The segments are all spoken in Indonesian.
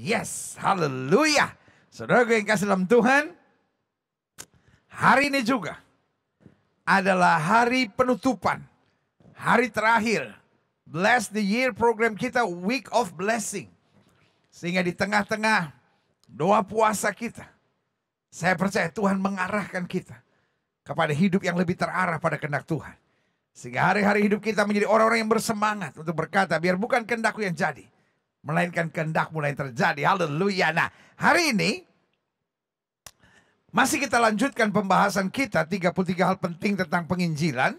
Yes, haleluya. Saudara yang kasih dalam Tuhan, hari ini juga adalah hari penutupan, hari terakhir Bless the Year program kita, Week of Blessing. Sehingga di tengah-tengah doa puasa kita, saya percaya Tuhan mengarahkan kita kepada hidup yang lebih terarah pada kehendak Tuhan. Sehingga hari-hari hidup kita menjadi orang-orang yang bersemangat untuk berkata, biar bukan kehendakku yang jadi, melainkan kehendak mulai terjadi. Haleluya. Nah, hari ini masih kita lanjutkan pembahasan kita 33 hal penting tentang penginjilan.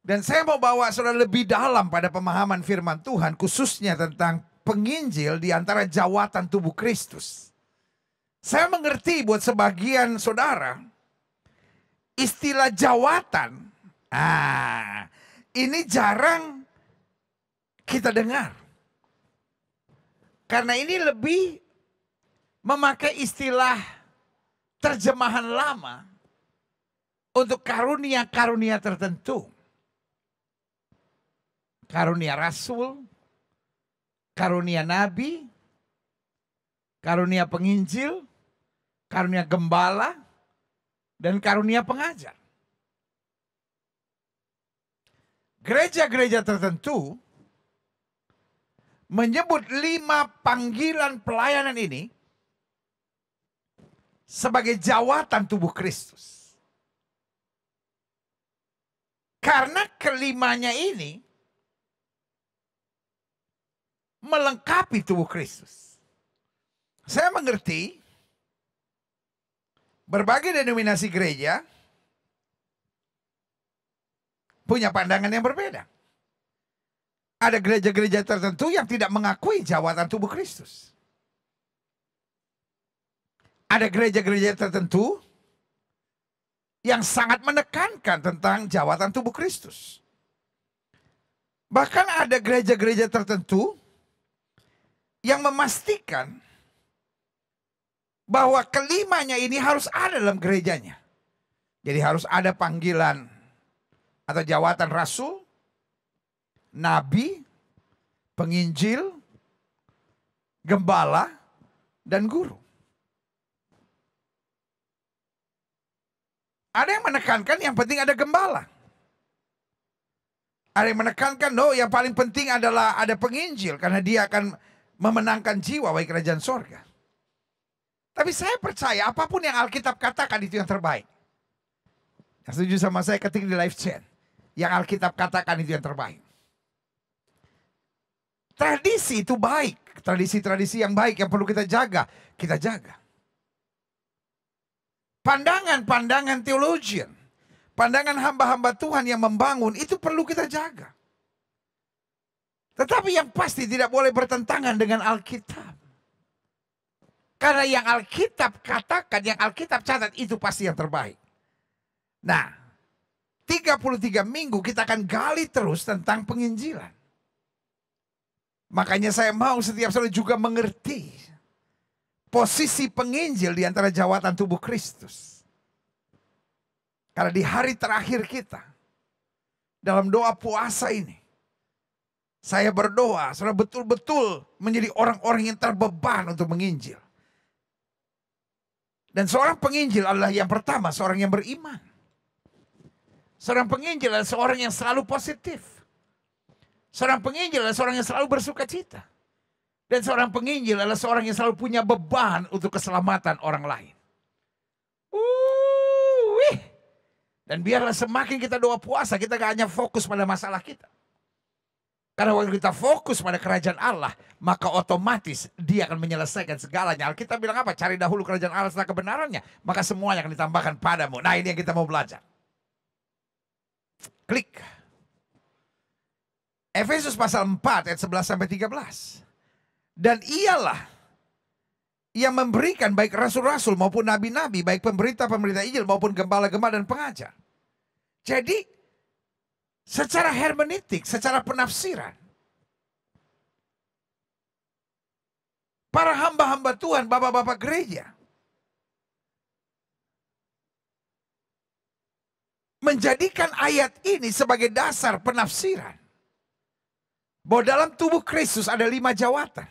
Dan saya mau bawa saudara lebih dalam pada pemahaman firman Tuhan, khususnya tentang penginjil di antara jawatan tubuh Kristus. Saya mengerti buat sebagian saudara, istilah jawatan, ini jarang kita dengar. Karena ini lebih memakai istilah terjemahan lama untuk karunia-karunia tertentu. Karunia rasul, karunia nabi, karunia penginjil, karunia gembala, dan karunia pengajar. Gereja-gereja tertentu menyebut 5 panggilan pelayanan ini sebagai jawatan tubuh Kristus. Karena kelimanya ini melengkapi tubuh Kristus. Saya mengerti berbagai denominasi gereja punya pandangan yang berbeda. Ada gereja-gereja tertentu yang tidak mengakui jawatan tubuh Kristus. Ada gereja-gereja tertentu yang sangat menekankan tentang jawatan tubuh Kristus. Bahkan ada gereja-gereja tertentu yang memastikan bahwa kelimanya ini harus ada dalam gerejanya. Jadi harus ada panggilan atau jawatan rasul, nabi, penginjil, gembala, dan guru. Ada yang menekankan yang penting ada gembala. Ada yang menekankan, yang paling penting adalah ada penginjil, karena dia akan memenangkan jiwa bagi kerajaan sorga. Tapi saya percaya apapun yang Alkitab katakan itu yang terbaik. Yang setuju sama saya ketik di live chat. Yang Alkitab katakan itu yang terbaik. Tradisi itu baik. Tradisi-tradisi yang baik yang perlu kita jaga. Kita jaga. Pandangan-pandangan theologian. Pandangan hamba-hamba Tuhan yang membangun. Itu perlu kita jaga. Tetapi yang pasti tidak boleh bertentangan dengan Alkitab. Karena yang Alkitab katakan, yang Alkitab catat itu pasti yang terbaik. Nah, 33 minggu kita akan gali terus tentang penginjilan. Makanya saya mau setiap saudara juga mengerti posisi penginjil di antara jawatan tubuh Kristus. Karena di hari terakhir kita, dalam doa puasa ini, saya berdoa, saudara betul-betul menjadi orang-orang yang terbeban untuk menginjil. Dan seorang penginjil adalah yang pertama, seorang yang beriman. Seorang penginjil adalah seorang yang selalu positif. Seorang penginjil adalah seorang yang selalu bersuka cita. Dan seorang penginjil adalah seorang yang selalu punya beban untuk keselamatan orang lain. Dan biarlah semakin kita doa puasa, kita gak hanya fokus pada masalah kita. Karena waktu kita fokus pada kerajaan Allah, maka otomatis dia akan menyelesaikan segalanya. Alkitab bilang apa? Cari dahulu kerajaan Allah setelah kebenarannya, maka semuanya akan ditambahkan padamu. Nah, ini yang kita mau belajar. Klik. Efesus pasal 4 ayat 11 sampai 13. Dan ialah yang memberikan baik rasul-rasul maupun nabi-nabi, baik pemberita-pemberita Injil maupun gembala-gembala dan pengajar. Jadi secara hermeneutik, secara penafsiran, para hamba-hamba Tuhan, bapak-bapak gereja, menjadikan ayat ini sebagai dasar penafsiran. Bahwa dalam tubuh Kristus ada 5 jawatan.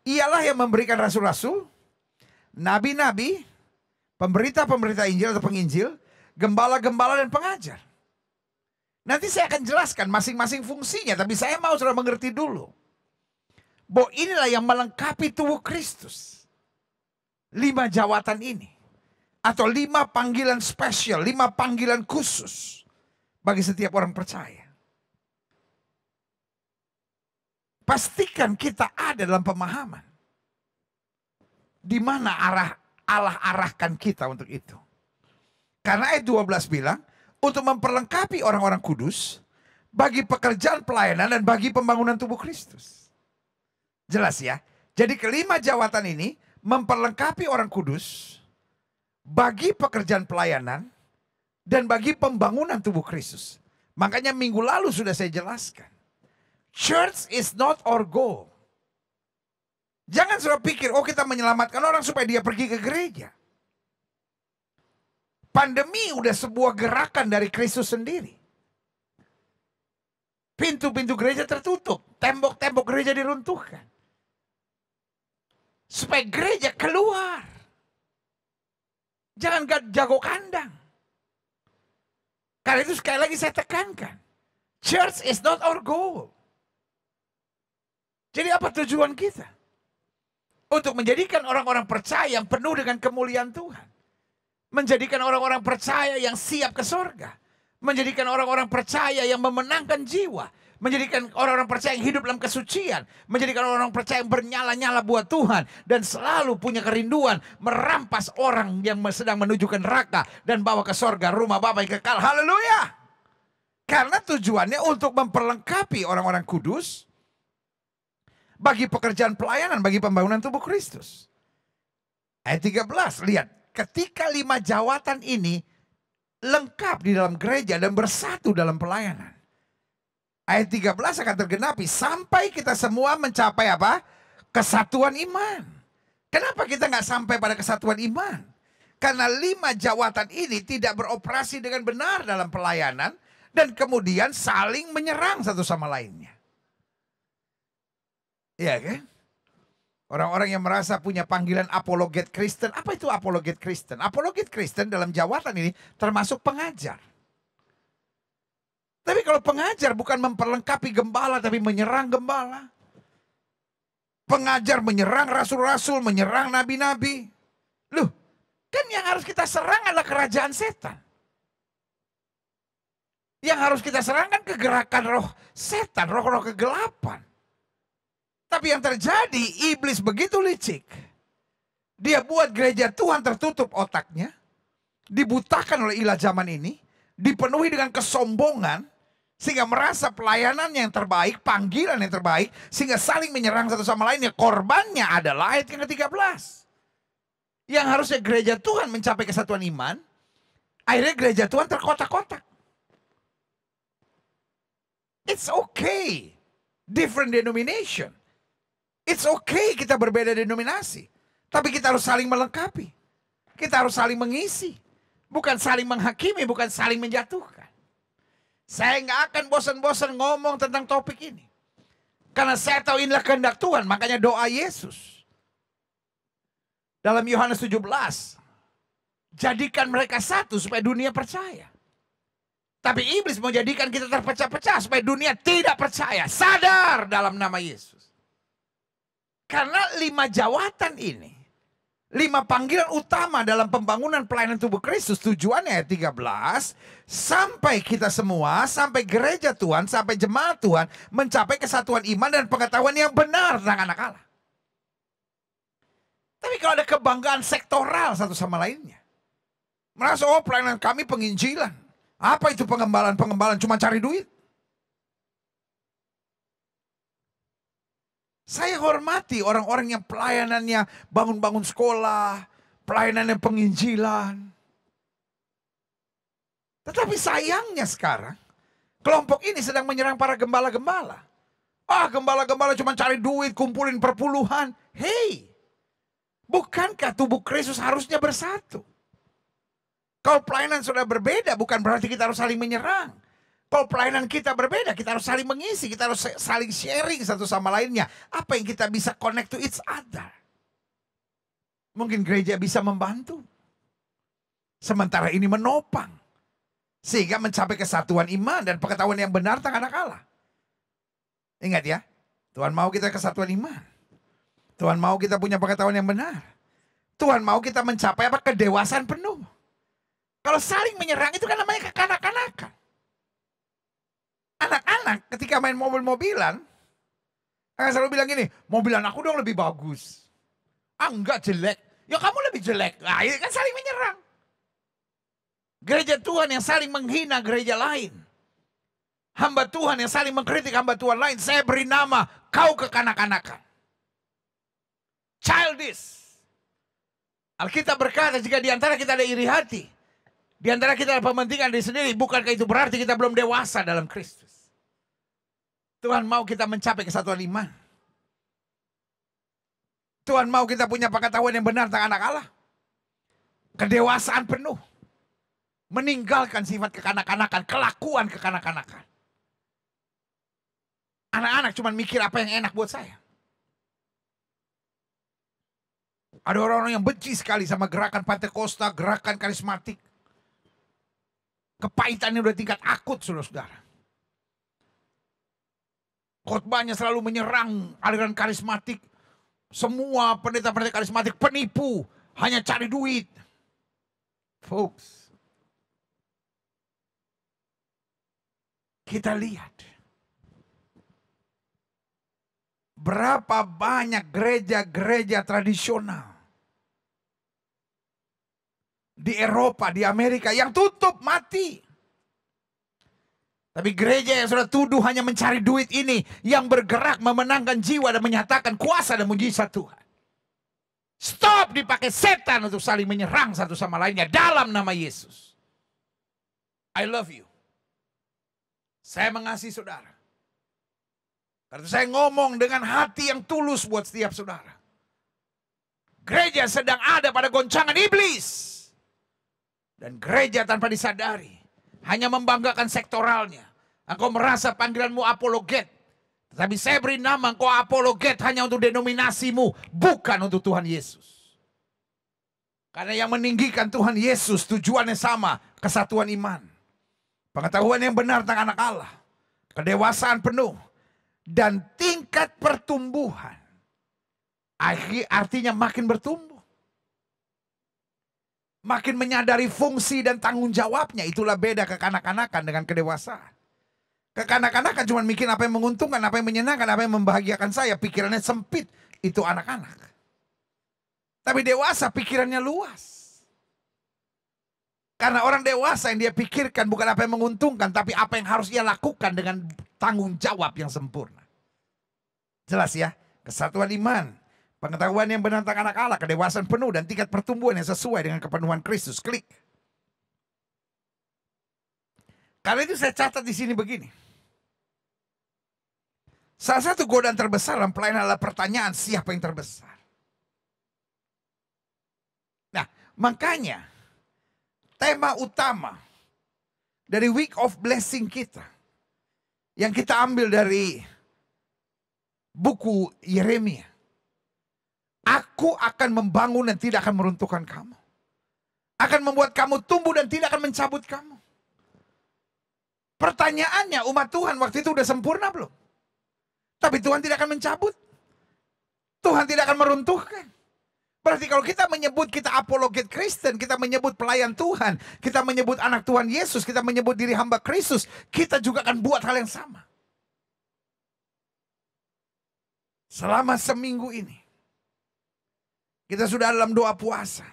Ialah yang memberikan rasul-rasul, nabi-nabi, pemberita-pemberita Injil atau penginjil, gembala-gembala dan pengajar. Nanti saya akan jelaskan masing-masing fungsinya, tapi saya mau saudara mengerti dulu. Bahwa inilah yang melengkapi tubuh Kristus. 5 jawatan ini. Atau 5 panggilan spesial, 5 panggilan khusus bagi setiap orang percaya. Pastikan kita ada dalam pemahaman di mana Allah arahkan kita untuk itu. Karena ayat 12 bilang, untuk memperlengkapi orang-orang kudus bagi pekerjaan pelayanan dan bagi pembangunan tubuh Kristus. Jelas ya? Jadi kelima jawatan ini memperlengkapi orang kudus bagi pekerjaan pelayanan dan bagi pembangunan tubuh Kristus. Makanya minggu lalu sudah saya jelaskan. Church is not our goal. Jangan sudah pikir, oh kita menyelamatkan orang supaya dia pergi ke gereja. Pandemi udah sebuah gerakan dari Kristus sendiri. Pintu-pintu gereja tertutup, tembok-tembok gereja diruntuhkan. Supaya gereja keluar. Jangan jago kandang. Karena itu sekali lagi saya tekankan. Church is not our goal. Jadi apa tujuan kita? Untuk menjadikan orang-orang percaya yang penuh dengan kemuliaan Tuhan. Menjadikan orang-orang percaya yang siap ke sorga. Menjadikan orang-orang percaya yang memenangkan jiwa. Menjadikan orang-orang percaya yang hidup dalam kesucian. Menjadikan orang-orang percaya yang bernyala-nyala buat Tuhan. Dan selalu punya kerinduan merampas orang yang sedang menuju ke neraka. Dan bawa ke sorga rumah Bapa yang kekal. Haleluya! Karena tujuannya untuk memperlengkapi orang-orang kudus. Bagi pekerjaan pelayanan, bagi pembangunan tubuh Kristus. Ayat 13, lihat. Ketika 5 jawatan ini lengkap di dalam gereja dan bersatu dalam pelayanan. Ayat 13 akan tergenapi sampai kita semua mencapai apa? Kesatuan iman. Kenapa kita nggak sampai pada kesatuan iman? Karena 5 jawatan ini tidak beroperasi dengan benar dalam pelayanan dan kemudian saling menyerang satu sama lainnya. Iya kan? Orang-orang yang merasa punya panggilan apologet Kristen. Apa itu apologet Kristen? Apologet Kristen dalam jawatan ini termasuk pengajar. Tapi kalau pengajar bukan memperlengkapi gembala tapi menyerang gembala. Pengajar menyerang rasul-rasul, menyerang nabi-nabi. Loh, kan yang harus kita serang adalah kerajaan setan. Yang harus kita serang kan kegerakan roh setan, roh-roh kegelapan. Tapi yang terjadi, iblis begitu licik. Dia buat gereja Tuhan tertutup otaknya. Dibutakan oleh ilah zaman ini. Dipenuhi dengan kesombongan. Sehingga merasa pelayanan yang terbaik, panggilan yang terbaik. Sehingga saling menyerang satu sama lainnya. Korbannya adalah ayat yang ke-13. Yang harusnya gereja Tuhan mencapai kesatuan iman. Akhirnya gereja Tuhan terkotak-kotak. It's okay. Different denomination. It's okay kita berbeda denominasi. Tapi kita harus saling melengkapi. Kita harus saling mengisi. Bukan saling menghakimi, bukan saling menjatuhkan. Saya nggak akan bosan-bosan ngomong tentang topik ini. Karena saya tahu inilah kehendak Tuhan. Makanya doa Yesus. Dalam Yohanes 17. Jadikan mereka satu supaya dunia percaya. Tapi iblis mau jadikan kita terpecah-pecah supaya dunia tidak percaya. Sadar dalam nama Yesus. Karena 5 jawatan ini, 5 panggilan utama dalam pembangunan pelayanan tubuh Kristus, tujuannya ayat 13, sampai kita semua, sampai gereja Tuhan, sampai jemaat Tuhan, mencapai kesatuan iman dan pengetahuan yang benar tentang anak Allah. Tapi kalau ada kebanggaan sektoral satu sama lainnya, merasa, oh pelayanan kami penginjilan, apa itu pengembalaan cuma cari duit. Saya hormati orang-orang yang pelayanannya bangun-bangun sekolah, pelayanannya penginjilan. Tetapi sayangnya sekarang, kelompok ini sedang menyerang para gembala-gembala. Ah, gembala-gembala cuma cari duit, kumpulin perpuluhan. Hei, bukankah tubuh Kristus harusnya bersatu? Kalau pelayanan sudah berbeda, bukan berarti kita harus saling menyerang. Kalau pelayanan kita berbeda, kita harus saling mengisi, kita harus saling sharing satu sama lainnya. Apa yang kita bisa connect to each other. Mungkin gereja bisa membantu. Sementara ini menopang. Sehingga mencapai kesatuan iman dan pengetahuan yang benar tentang anak Allah. Ingat ya, Tuhan mau kita kesatuan iman. Tuhan mau kita punya pengetahuan yang benar. Tuhan mau kita mencapai kedewasaan penuh. Kalau saling menyerang itu kan namanya kekanak-kanakan. Anak-anak ketika main mobil-mobilan, akan selalu bilang gini, mobilan aku dong lebih bagus. Ah enggak, jelek. Ya kamu lebih jelek. Nah ini kan saling menyerang. Gereja Tuhan yang saling menghina gereja lain. Hamba Tuhan yang saling mengkritik hamba Tuhan lain. Saya beri nama, kau kekanak-kanakan. Childish. Alkitab berkata jika di antara kita ada iri hati, di antara kita ada pementingan diri sendiri, bukankah itu berarti kita belum dewasa dalam Kristus? Tuhan mau kita mencapai kesatuan iman. Tuhan mau kita punya pengetahuan yang benar tentang anak Allah. Kedewasaan penuh. Meninggalkan sifat kekanak-kanakan, kelakuan kekanak-kanakan. Anak-anak cuma mikir apa yang enak buat saya. Ada orang-orang yang benci sekali sama gerakan Pentakosta, gerakan karismatik. Kepahitannya udah tingkat akut, saudara-saudara. Khotbahnya selalu menyerang aliran karismatik. Semua pendeta-pendeta karismatik penipu, hanya cari duit. Folks, kita lihat berapa banyak gereja-gereja tradisional di Eropa, di Amerika yang tutup, mati. Tapi gereja yang sudah tuduh hanya mencari duit ini, yang bergerak memenangkan jiwa dan menyatakan kuasa dan mujizat Tuhan. Stop dipakai setan untuk saling menyerang satu sama lainnya dalam nama Yesus. I love you. Saya mengasihi saudara. Karena saya ngomong dengan hati yang tulus buat setiap saudara. Gereja sedang ada pada goncangan iblis. Dan gereja tanpa disadari hanya membanggakan sektoralnya. Engkau merasa panggilanmu apologet. Tetapi saya beri nama engkau apologet hanya untuk denominasimu, bukan untuk Tuhan Yesus. Karena yang meninggikan Tuhan Yesus tujuannya sama, kesatuan iman. Pengetahuan yang benar tentang anak Allah. Kedewasaan penuh. Dan tingkat pertumbuhan. Artinya makin bertumbuh. Makin menyadari fungsi dan tanggung jawabnya. Itulah beda kekanak-kanakan dengan kedewasaan. Kekanak-kanakan cuma mikir apa yang menguntungkan, apa yang menyenangkan, apa yang membahagiakan saya. Pikirannya sempit. Itu anak-anak. Tapi dewasa pikirannya luas. Karena orang dewasa yang dia pikirkan bukan apa yang menguntungkan, tapi apa yang harus ia lakukan dengan tanggung jawab yang sempurna. Jelas ya? Kesatuan iman. Pengetahuan yang benar tentang anak Allah, kedewasaan penuh, dan tingkat pertumbuhan yang sesuai dengan kepenuhan Kristus. Klik. Karena itu saya catat di sini begini. Salah satu godaan terbesar dalam pelayanan adalah pertanyaan siapa yang terbesar. Nah, makanya tema utama dari Week of Blessing kita, yang kita ambil dari buku Yeremia. Aku akan membangun dan tidak akan meruntuhkan kamu. Akan membuat kamu tumbuh dan tidak akan mencabut kamu. Pertanyaannya, umat Tuhan waktu itu udah sempurna belum? Tapi Tuhan tidak akan mencabut. Tuhan tidak akan meruntuhkan. Berarti kalau kita menyebut kita apologet Kristen, kita menyebut pelayan Tuhan, kita menyebut anak Tuhan Yesus, kita menyebut diri hamba Kristus, kita juga akan buat hal yang sama. Selama seminggu ini, kita sudah dalam doa puasa.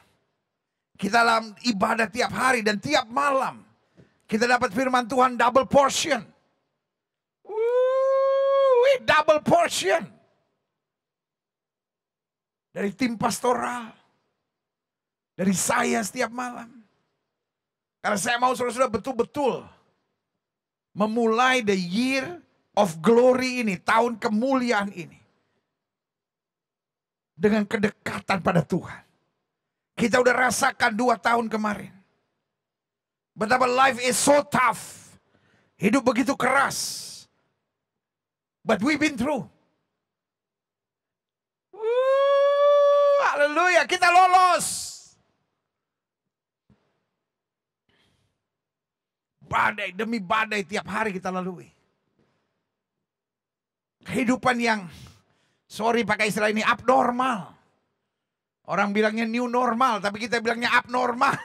Kita dalam ibadah tiap hari dan tiap malam. Kita dapat firman Tuhan double portion. Double portion. Dari tim pastoral. Dari saya setiap malam. Karena saya mau saudara-saudara betul-betul memulai the year of glory ini. Tahun kemuliaan ini. Dengan kedekatan pada Tuhan. Kita udah rasakan 2 tahun kemarin. Betapa life is so tough. Hidup begitu keras. But we've been through. Haleluya, kita lolos. Badai demi badai tiap hari kita lalui. Kehidupan yang, sorry pakai istilah ini, abnormal. Orang bilangnya new normal, tapi kita bilangnya abnormal.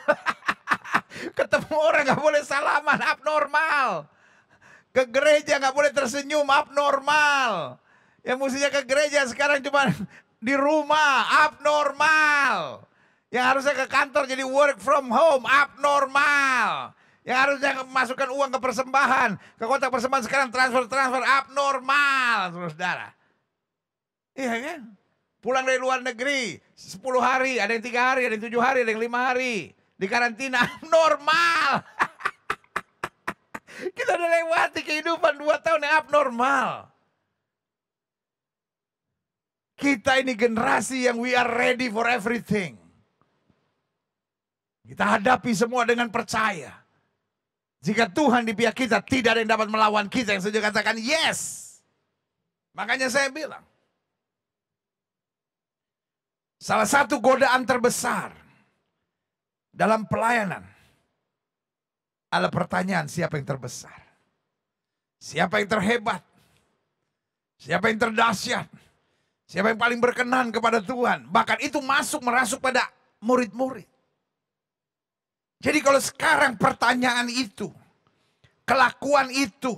Ketemu orang gak boleh salaman, abnormal. Ke gereja gak boleh tersenyum, abnormal. Yang mestinya ke gereja sekarang cuma di rumah, abnormal. Yang harusnya ke kantor jadi work from home, abnormal. Yang harusnya masukkan uang ke persembahan, ke kotak persembahan sekarang transfer, abnormal, saudara. Iya kan? Pulang dari luar negeri, 10 hari, ada yang 3 hari, ada yang 7 hari, ada yang 5 hari. Di karantina, abnormal. Kita udah lewati kehidupan 2 tahun yang abnormal. Kita ini generasi yang we are ready for everything. Kita hadapi semua dengan percaya. Jika Tuhan di pihak kita, tidak ada yang dapat melawan kita. Yang saja katakan yes. Makanya saya bilang, salah satu godaan terbesar dalam pelayanan adalah pertanyaan siapa yang terbesar. Siapa yang terhebat. Siapa yang terdahsyat. Siapa yang paling berkenan kepada Tuhan. Bahkan itu merasuk pada murid-murid. Jadi kalau sekarang pertanyaan itu, kelakuan itu,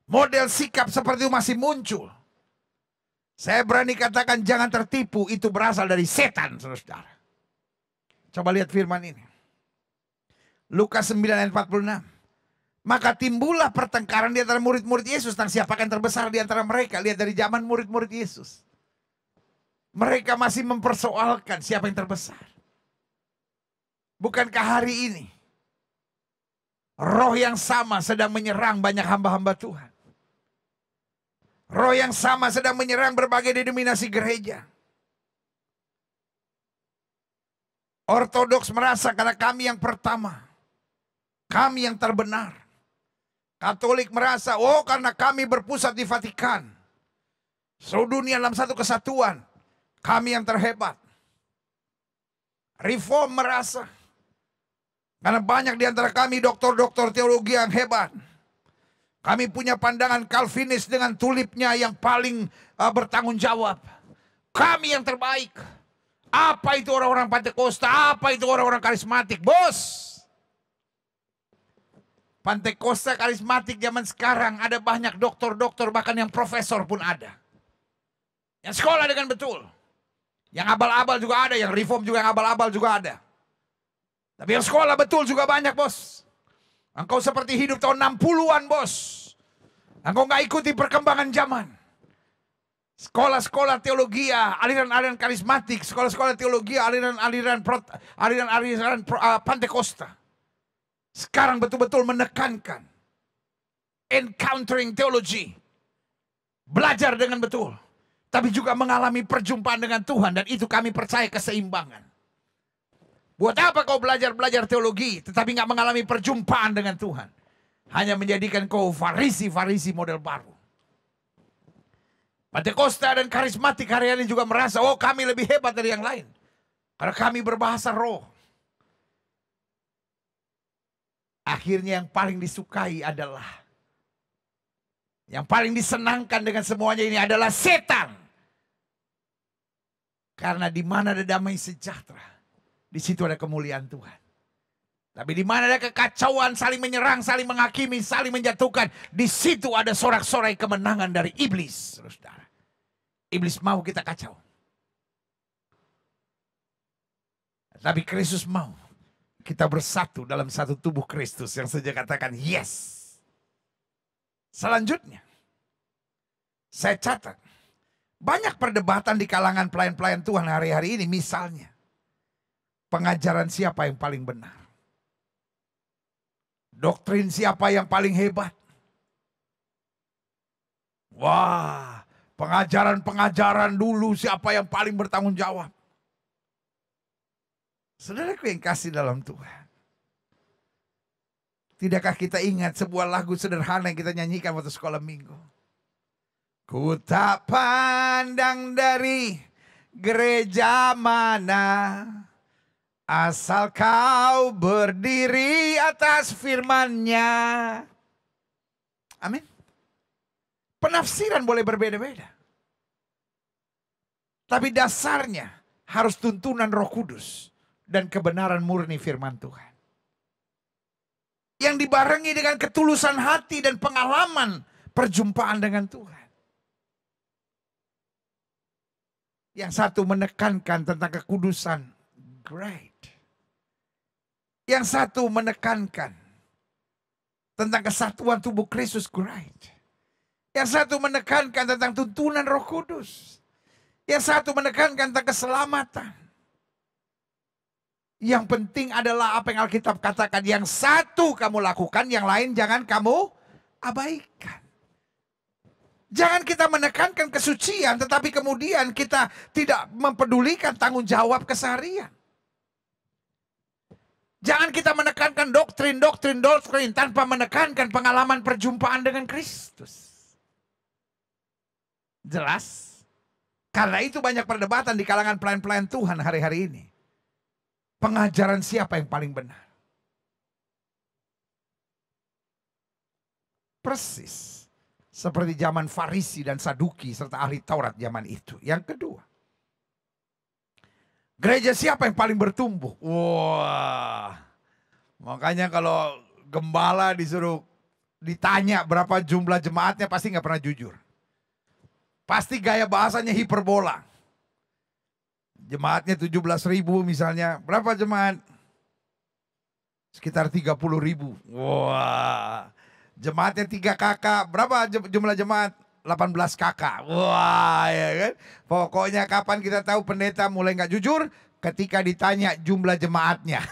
model sikap seperti itu masih muncul, saya berani katakan jangan tertipu, itu berasal dari setan, saudara. Coba lihat firman ini. Lukas 9 ayat 46. Maka timbullah pertengkaran di antara murid-murid Yesus tentang siapa yang terbesar di antara mereka. Lihat dari zaman murid-murid Yesus. Mereka masih mempersoalkan siapa yang terbesar. Bukankah hari ini roh yang sama sedang menyerang banyak hamba-hamba Tuhan. Roh yang sama sedang menyerang berbagai denominasi gereja. Ortodoks merasa karena kami yang pertama, kami yang terbenar. Katolik merasa, oh karena kami berpusat di Vatikan, seluruh dunia dalam satu kesatuan, kami yang terhebat. Reform merasa, karena banyak di antara kami doktor-doktor teologi yang hebat. Kami punya pandangan Calvinis dengan tulipnya yang paling bertanggung jawab. Kami yang terbaik. Apa itu orang-orang Pantekosta? Apa itu orang-orang karismatik? Bos! Pantekosta karismatik zaman sekarang ada banyak doktor-doktor, bahkan yang profesor pun ada. Yang sekolah dengan betul. Yang abal-abal juga ada, yang reform juga, yang abal-abal juga ada. Tapi yang sekolah betul juga banyak, bos. Engkau seperti hidup tahun 60-an, bos. Engkau gak ikuti perkembangan zaman. Sekolah-sekolah teologi, aliran-aliran karismatik, sekolah-sekolah teologi, aliran-aliran Pantekosta. Sekarang betul-betul menekankan encountering theology. Belajar dengan betul. Tapi juga mengalami perjumpaan dengan Tuhan. Dan itu kami percaya keseimbangan. Buat apa kau belajar teologi tetapi gak mengalami perjumpaan dengan Tuhan? Hanya menjadikan kau farisi model baru. Pantekosta dan karismatik hari ini juga merasa, oh kami lebih hebat dari yang lain. Karena kami berbahasa roh. Akhirnya yang paling disukai adalah, yang paling disenangkan dengan semuanya ini adalah setan. Karena di mana ada damai sejahtera, di situ ada kemuliaan Tuhan. Tapi di mana ada kekacauan, saling menyerang, saling menghakimi, saling menjatuhkan, di situ ada sorak-sorai kemenangan dari iblis, saudara. Iblis mau kita kacau. Tapi Kristus mau kita bersatu dalam satu tubuh Kristus, yang saja katakan yes. Selanjutnya, saya catat banyak perdebatan di kalangan pelayan-pelayan Tuhan hari-hari ini. Misalnya, pengajaran siapa yang paling benar? Doktrin siapa yang paling hebat? Wah, pengajaran-pengajaran dulu siapa yang paling bertanggung jawab? Saudaraku yang kasih dalam Tuhan, Tidakkah kita ingat sebuah lagu sederhana yang kita nyanyikan waktu sekolah minggu? Ku tak pandang dari gereja mana, asal kau berdiri atas firman-Nya. Amin. Penafsiran boleh berbeda-beda. Tapi dasarnya harus tuntunan Roh Kudus dan kebenaran murni firman Tuhan. Yang dibarengi dengan ketulusan hati dan pengalaman perjumpaan dengan Tuhan. Yang satu menekankan tentang kekudusan, great. Yang satu menekankan tentang kesatuan tubuh Kristus, great. Yang satu menekankan tentang tuntunan Roh Kudus. Yang satu menekankan tentang keselamatan. Yang penting adalah apa yang Alkitab katakan. Yang satu kamu lakukan, yang lain jangan kamu abaikan. Jangan kita menekankan kesucian, tetapi kemudian kita tidak mempedulikan tanggung jawab keseharian. Jangan kita menekankan doktrin tanpa menekankan pengalaman perjumpaan dengan Kristus. Jelas? Karena itu banyak perdebatan di kalangan pelayan-pelayan Tuhan hari-hari ini. Pengajaran siapa yang paling benar? Persis seperti zaman Farisi dan Saduki serta ahli Taurat zaman itu. Yang kedua, gereja siapa yang paling bertumbuh? Wah, makanya kalau gembala disuruh ditanya berapa jumlah jemaatnya pasti nggak pernah jujur. Pasti gaya bahasanya hiperbola. Jemaatnya 17.000 misalnya. Berapa jemaat? Sekitar 30.000. Wah. Jemaatnya 3 kakak. Berapa jumlah jemaat? 18 kakak. Wah, ya kan? Pokoknya kapan kita tahu pendeta mulai nggak jujur? Ketika ditanya jumlah jemaatnya.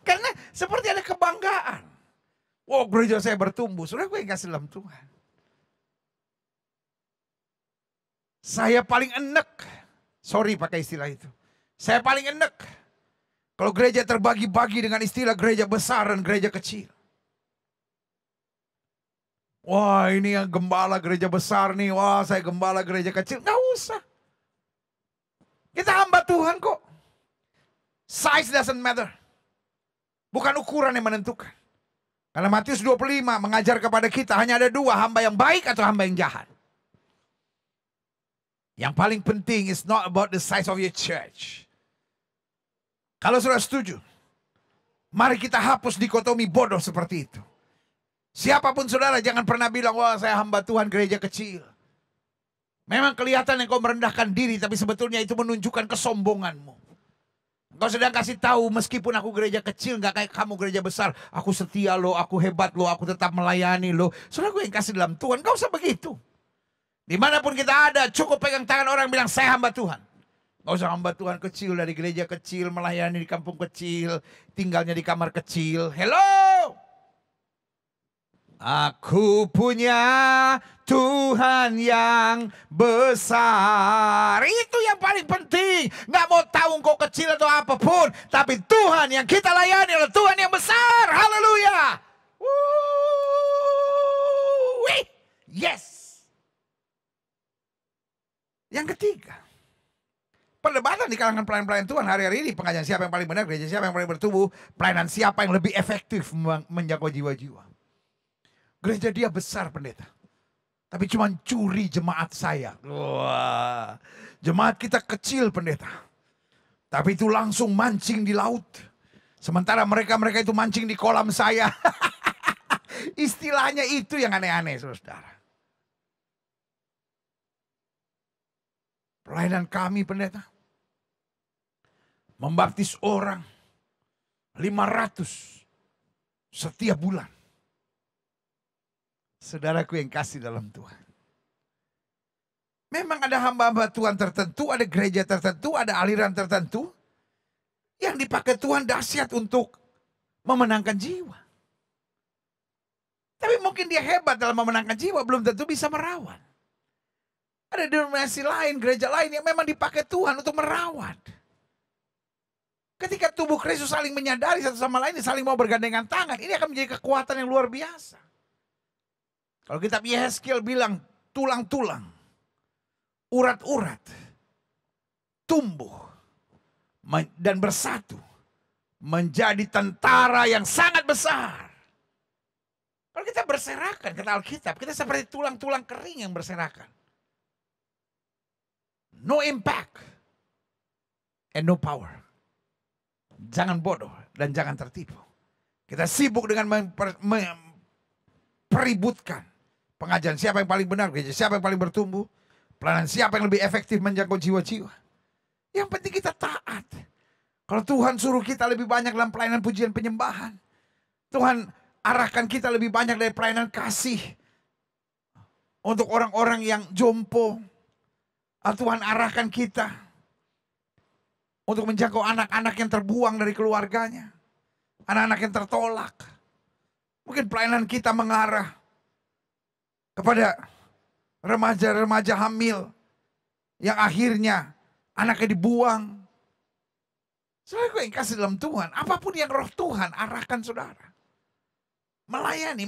Karena seperti ada kebanggaan. Oh, gereja saya bertumbuh. Saudara, gue kasih dalam Tuhan. Saya paling enek. Sorry pakai istilah itu. Saya paling enek kalau gereja terbagi-bagi dengan istilah gereja besar dan gereja kecil. Wah, ini yang gembala gereja besar nih. Wah, saya gembala gereja kecil. Nggak usah. Kita hamba Tuhan kok. Size doesn't matter. Bukan ukuran yang menentukan. Karena Matius 25 mengajar kepada kita hanya ada 2, hamba yang baik atau hamba yang jahat. Yang paling penting is not about the size of your church. Kalau sudah setuju, mari kita hapus dikotomi bodoh seperti itu. Siapapun saudara jangan pernah bilang, wah saya hamba Tuhan gereja kecil. Memang kelihatan yang kau merendahkan diri, tapi sebetulnya itu menunjukkan kesombonganmu. Kau sedang kasih tahu meskipun aku gereja kecil, gak kayak kamu gereja besar. Aku setia loh, aku hebat loh, aku tetap melayani loh. Saudara, gue yang kasih dalam Tuhan, gak usah begitu. Dimanapun kita ada, cukup pegang tangan orang bilang, saya hamba Tuhan. Gak usah hamba Tuhan kecil, dari gereja kecil, melayani di kampung kecil, tinggalnya di kamar kecil. Hello! Aku punya Tuhan yang besar. Itu yang paling penting. Gak mau tahu kau kecil atau apapun. Tapi Tuhan yang kita layani adalah Tuhan yang besar. Haleluya! Yes! Yang ketiga, perdebatan di kalangan pelayan-pelayan Tuhan hari-hari ini. Pengajian siapa yang paling benar, gereja siapa yang paling bertumbuh, pelayanan siapa yang lebih efektif menjangkau jiwa-jiwa. Gereja dia besar pendeta, tapi cuma curi jemaat saya. Wah, jemaat kita kecil pendeta, tapi itu langsung mancing di laut. Sementara mereka itu mancing di kolam saya. Istilahnya itu yang aneh-aneh, saudara. Pelayanan kami pendeta membaptis orang 500 setiap bulan. Saudaraku yang kasih dalam Tuhan. Memang ada hamba-hamba Tuhan tertentu, ada gereja tertentu, ada aliran tertentu yang dipakai Tuhan dahsyat untuk memenangkan jiwa. Tapi mungkin dia hebat dalam memenangkan jiwa, belum tentu bisa merawat. Ada denominasi lain, gereja lain yang memang dipakai Tuhan untuk merawat. Ketika tubuh Kristus saling menyadari satu sama lain, saling mau bergandengan tangan, ini akan menjadi kekuatan yang luar biasa. Kalau kitab Yehezkiel bilang tulang-tulang, urat-urat, tumbuh dan bersatu menjadi tentara yang sangat besar. Kalau kita berserakan, kata Alkitab, kita seperti tulang-tulang kering yang berserakan. No impact and no power. Jangan bodoh dan jangan tertipu. Kita sibuk dengan mempeributkan pengajaran siapa yang paling benar, gereja siapa yang paling bertumbuh, pelayanan siapa yang lebih efektif menjangkau jiwa-jiwa. Yang penting kita taat. Kalau Tuhan suruh kita lebih banyak dalam pelayanan pujian penyembahan, Tuhan arahkan kita lebih banyak dari pelayanan kasih untuk orang-orang yang jompo. Tuhan arahkan kita untuk menjangkau anak-anak yang terbuang dari keluarganya, anak-anak yang tertolak. Mungkin pelayanan kita mengarah kepada remaja-remaja hamil yang akhirnya anaknya dibuang. Saudara gue yang kasih dalam Tuhan, apapun yang roh Tuhan arahkan saudara. Melayani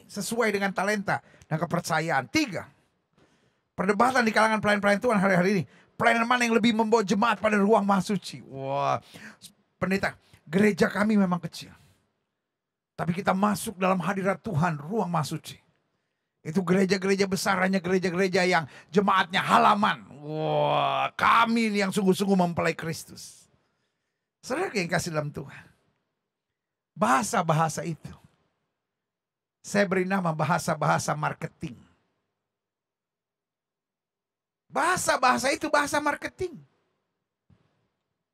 sesuai dengan talenta dan kepercayaan. 3. Perdebatan di kalangan pelayan-pelayan Tuhan hari-hari ini. Pelayanan mana yang lebih membawa jemaat pada ruang maha suci? Wah, pendeta, gereja kami memang kecil. Tapi kita masuk dalam hadirat Tuhan, ruang maha suci. Itu gereja-gereja besar, hanya gereja-gereja yang jemaatnya halaman. Wah, kami yang sungguh-sungguh mempelai Kristus. Saudara yang kasih dalam Tuhan. Bahasa-bahasa itu, saya beri nama bahasa-bahasa marketing. Bahasa-bahasa itu bahasa marketing.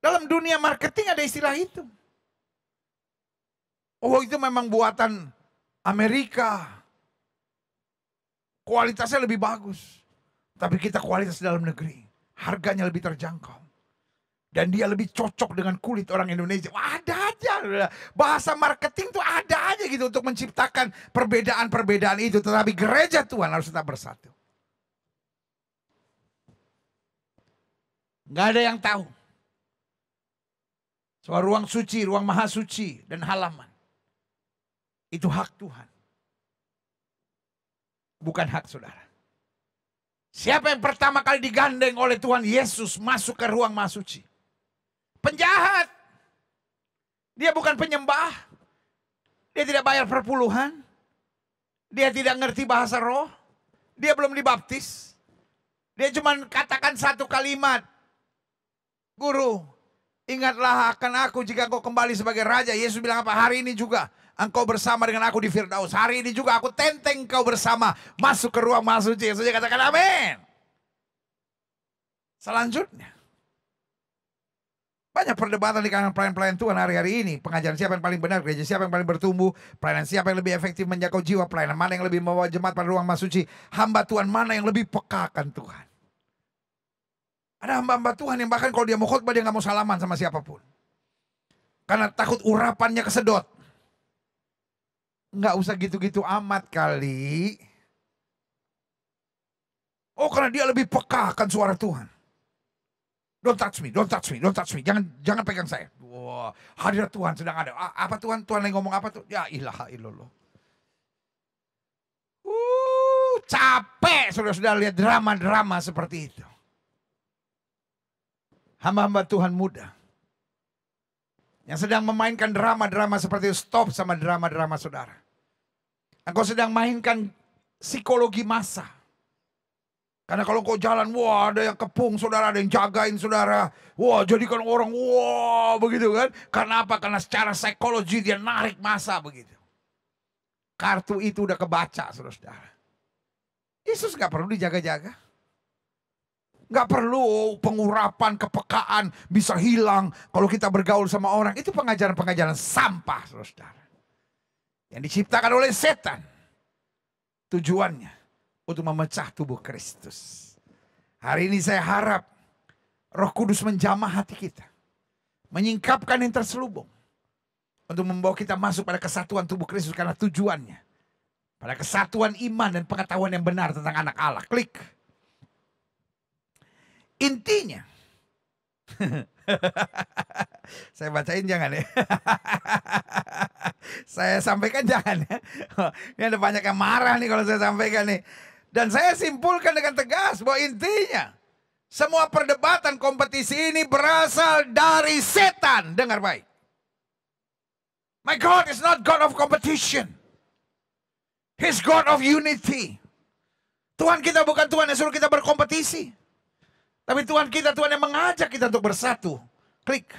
Dalam dunia marketing ada istilah itu. Oh, itu memang buatan Amerika. Kualitasnya lebih bagus. Tapi kita kualitas dalam negeri. Harganya lebih terjangkau. Dan dia lebih cocok dengan kulit orang Indonesia. Wah, ada aja. Bahasa marketing tuh ada aja gitu untuk menciptakan perbedaan-perbedaan itu. Tetapi gereja Tuhan harus tetap bersatu. Gak ada yang tahu. Soal ruang suci, ruang maha suci, dan halaman. Itu hak Tuhan. Bukan hak saudara. Siapa yang pertama kali digandeng oleh Tuhan Yesus masuk ke ruang maha suci? Penjahat. Dia bukan penyembah. Dia tidak bayar perpuluhan. Dia tidak ngerti bahasa roh. Dia belum dibaptis. Dia cuma katakan satu kalimat. Guru, ingatlah akan aku jika engkau kembali sebagai raja. Yesus bilang apa? Hari ini juga engkau bersama dengan aku di Firdaus. Hari ini juga aku tenteng engkau bersama. Masuk ke ruang maha suci. Yesus katakan amin. Selanjutnya. Banyak perdebatan di kalangan pelayan-pelayan Tuhan hari-hari ini. Pengajaran siapa yang paling benar, gereja siapa yang paling bertumbuh, pelayanan siapa yang lebih efektif menjangkau jiwa, pelayanan mana yang lebih membawa jemaat pada ruang maha suci, hamba Tuhan mana yang lebih peka akan Tuhan. Ada hamba-hamba Tuhan yang bahkan kalau dia mau khotbah dia gak mau salaman sama siapapun. Karena takut urapannya kesedot. Gak usah gitu-gitu amat kali. Oh, karena dia lebih peka akan suara Tuhan. Don't touch me, don't touch me, don't touch me. Jangan pegang saya. Wah, hadirat Tuhan sedang ada. Apa Tuhan? Tuhan lagi ngomong apa tuh? Ya ilaha illallah. Capek saudara-saudara lihat drama-drama seperti itu. Hamba-hamba Tuhan muda. Yang sedang memainkan drama-drama seperti itu, stop sama drama-drama saudara. Engkau sedang mainkan psikologi massa. Karena kalau kau jalan, wah ada yang kepung saudara, ada yang jagain saudara. Wah jadikan orang, wah begitu kan. Karena apa? Karena secara psikologi dia narik massa begitu. Kartu itu udah kebaca saudara-saudara. Yesus gak perlu dijaga-jaga. Gak perlu pengurapan, kepekaan bisa hilang kalau kita bergaul sama orang. Itu pengajaran-pengajaran sampah saudara-saudara. Yang diciptakan oleh setan. Tujuannya untuk memecah tubuh Kristus. Hari ini saya harap Roh Kudus menjamah hati kita. Menyingkapkan yang terselubung. Untuk membawa kita masuk pada kesatuan tubuh Kristus karena tujuannya. Pada kesatuan iman dan pengetahuan yang benar tentang anak Allah. Klik. Intinya. Saya bacain jangan ya. Saya sampaikan jangan ya. Ini ada banyak yang marah nih kalau saya sampaikan nih. Dan saya simpulkan dengan tegas bahwa intinya semua perdebatan kompetisi ini berasal dari setan. Dengar baik. My God is not God of competition. He's God of unity. Tuhan kita bukan Tuhan yang suruh kita berkompetisi. Tapi Tuhan kita, Tuhan yang mengajak kita untuk bersatu. Klik.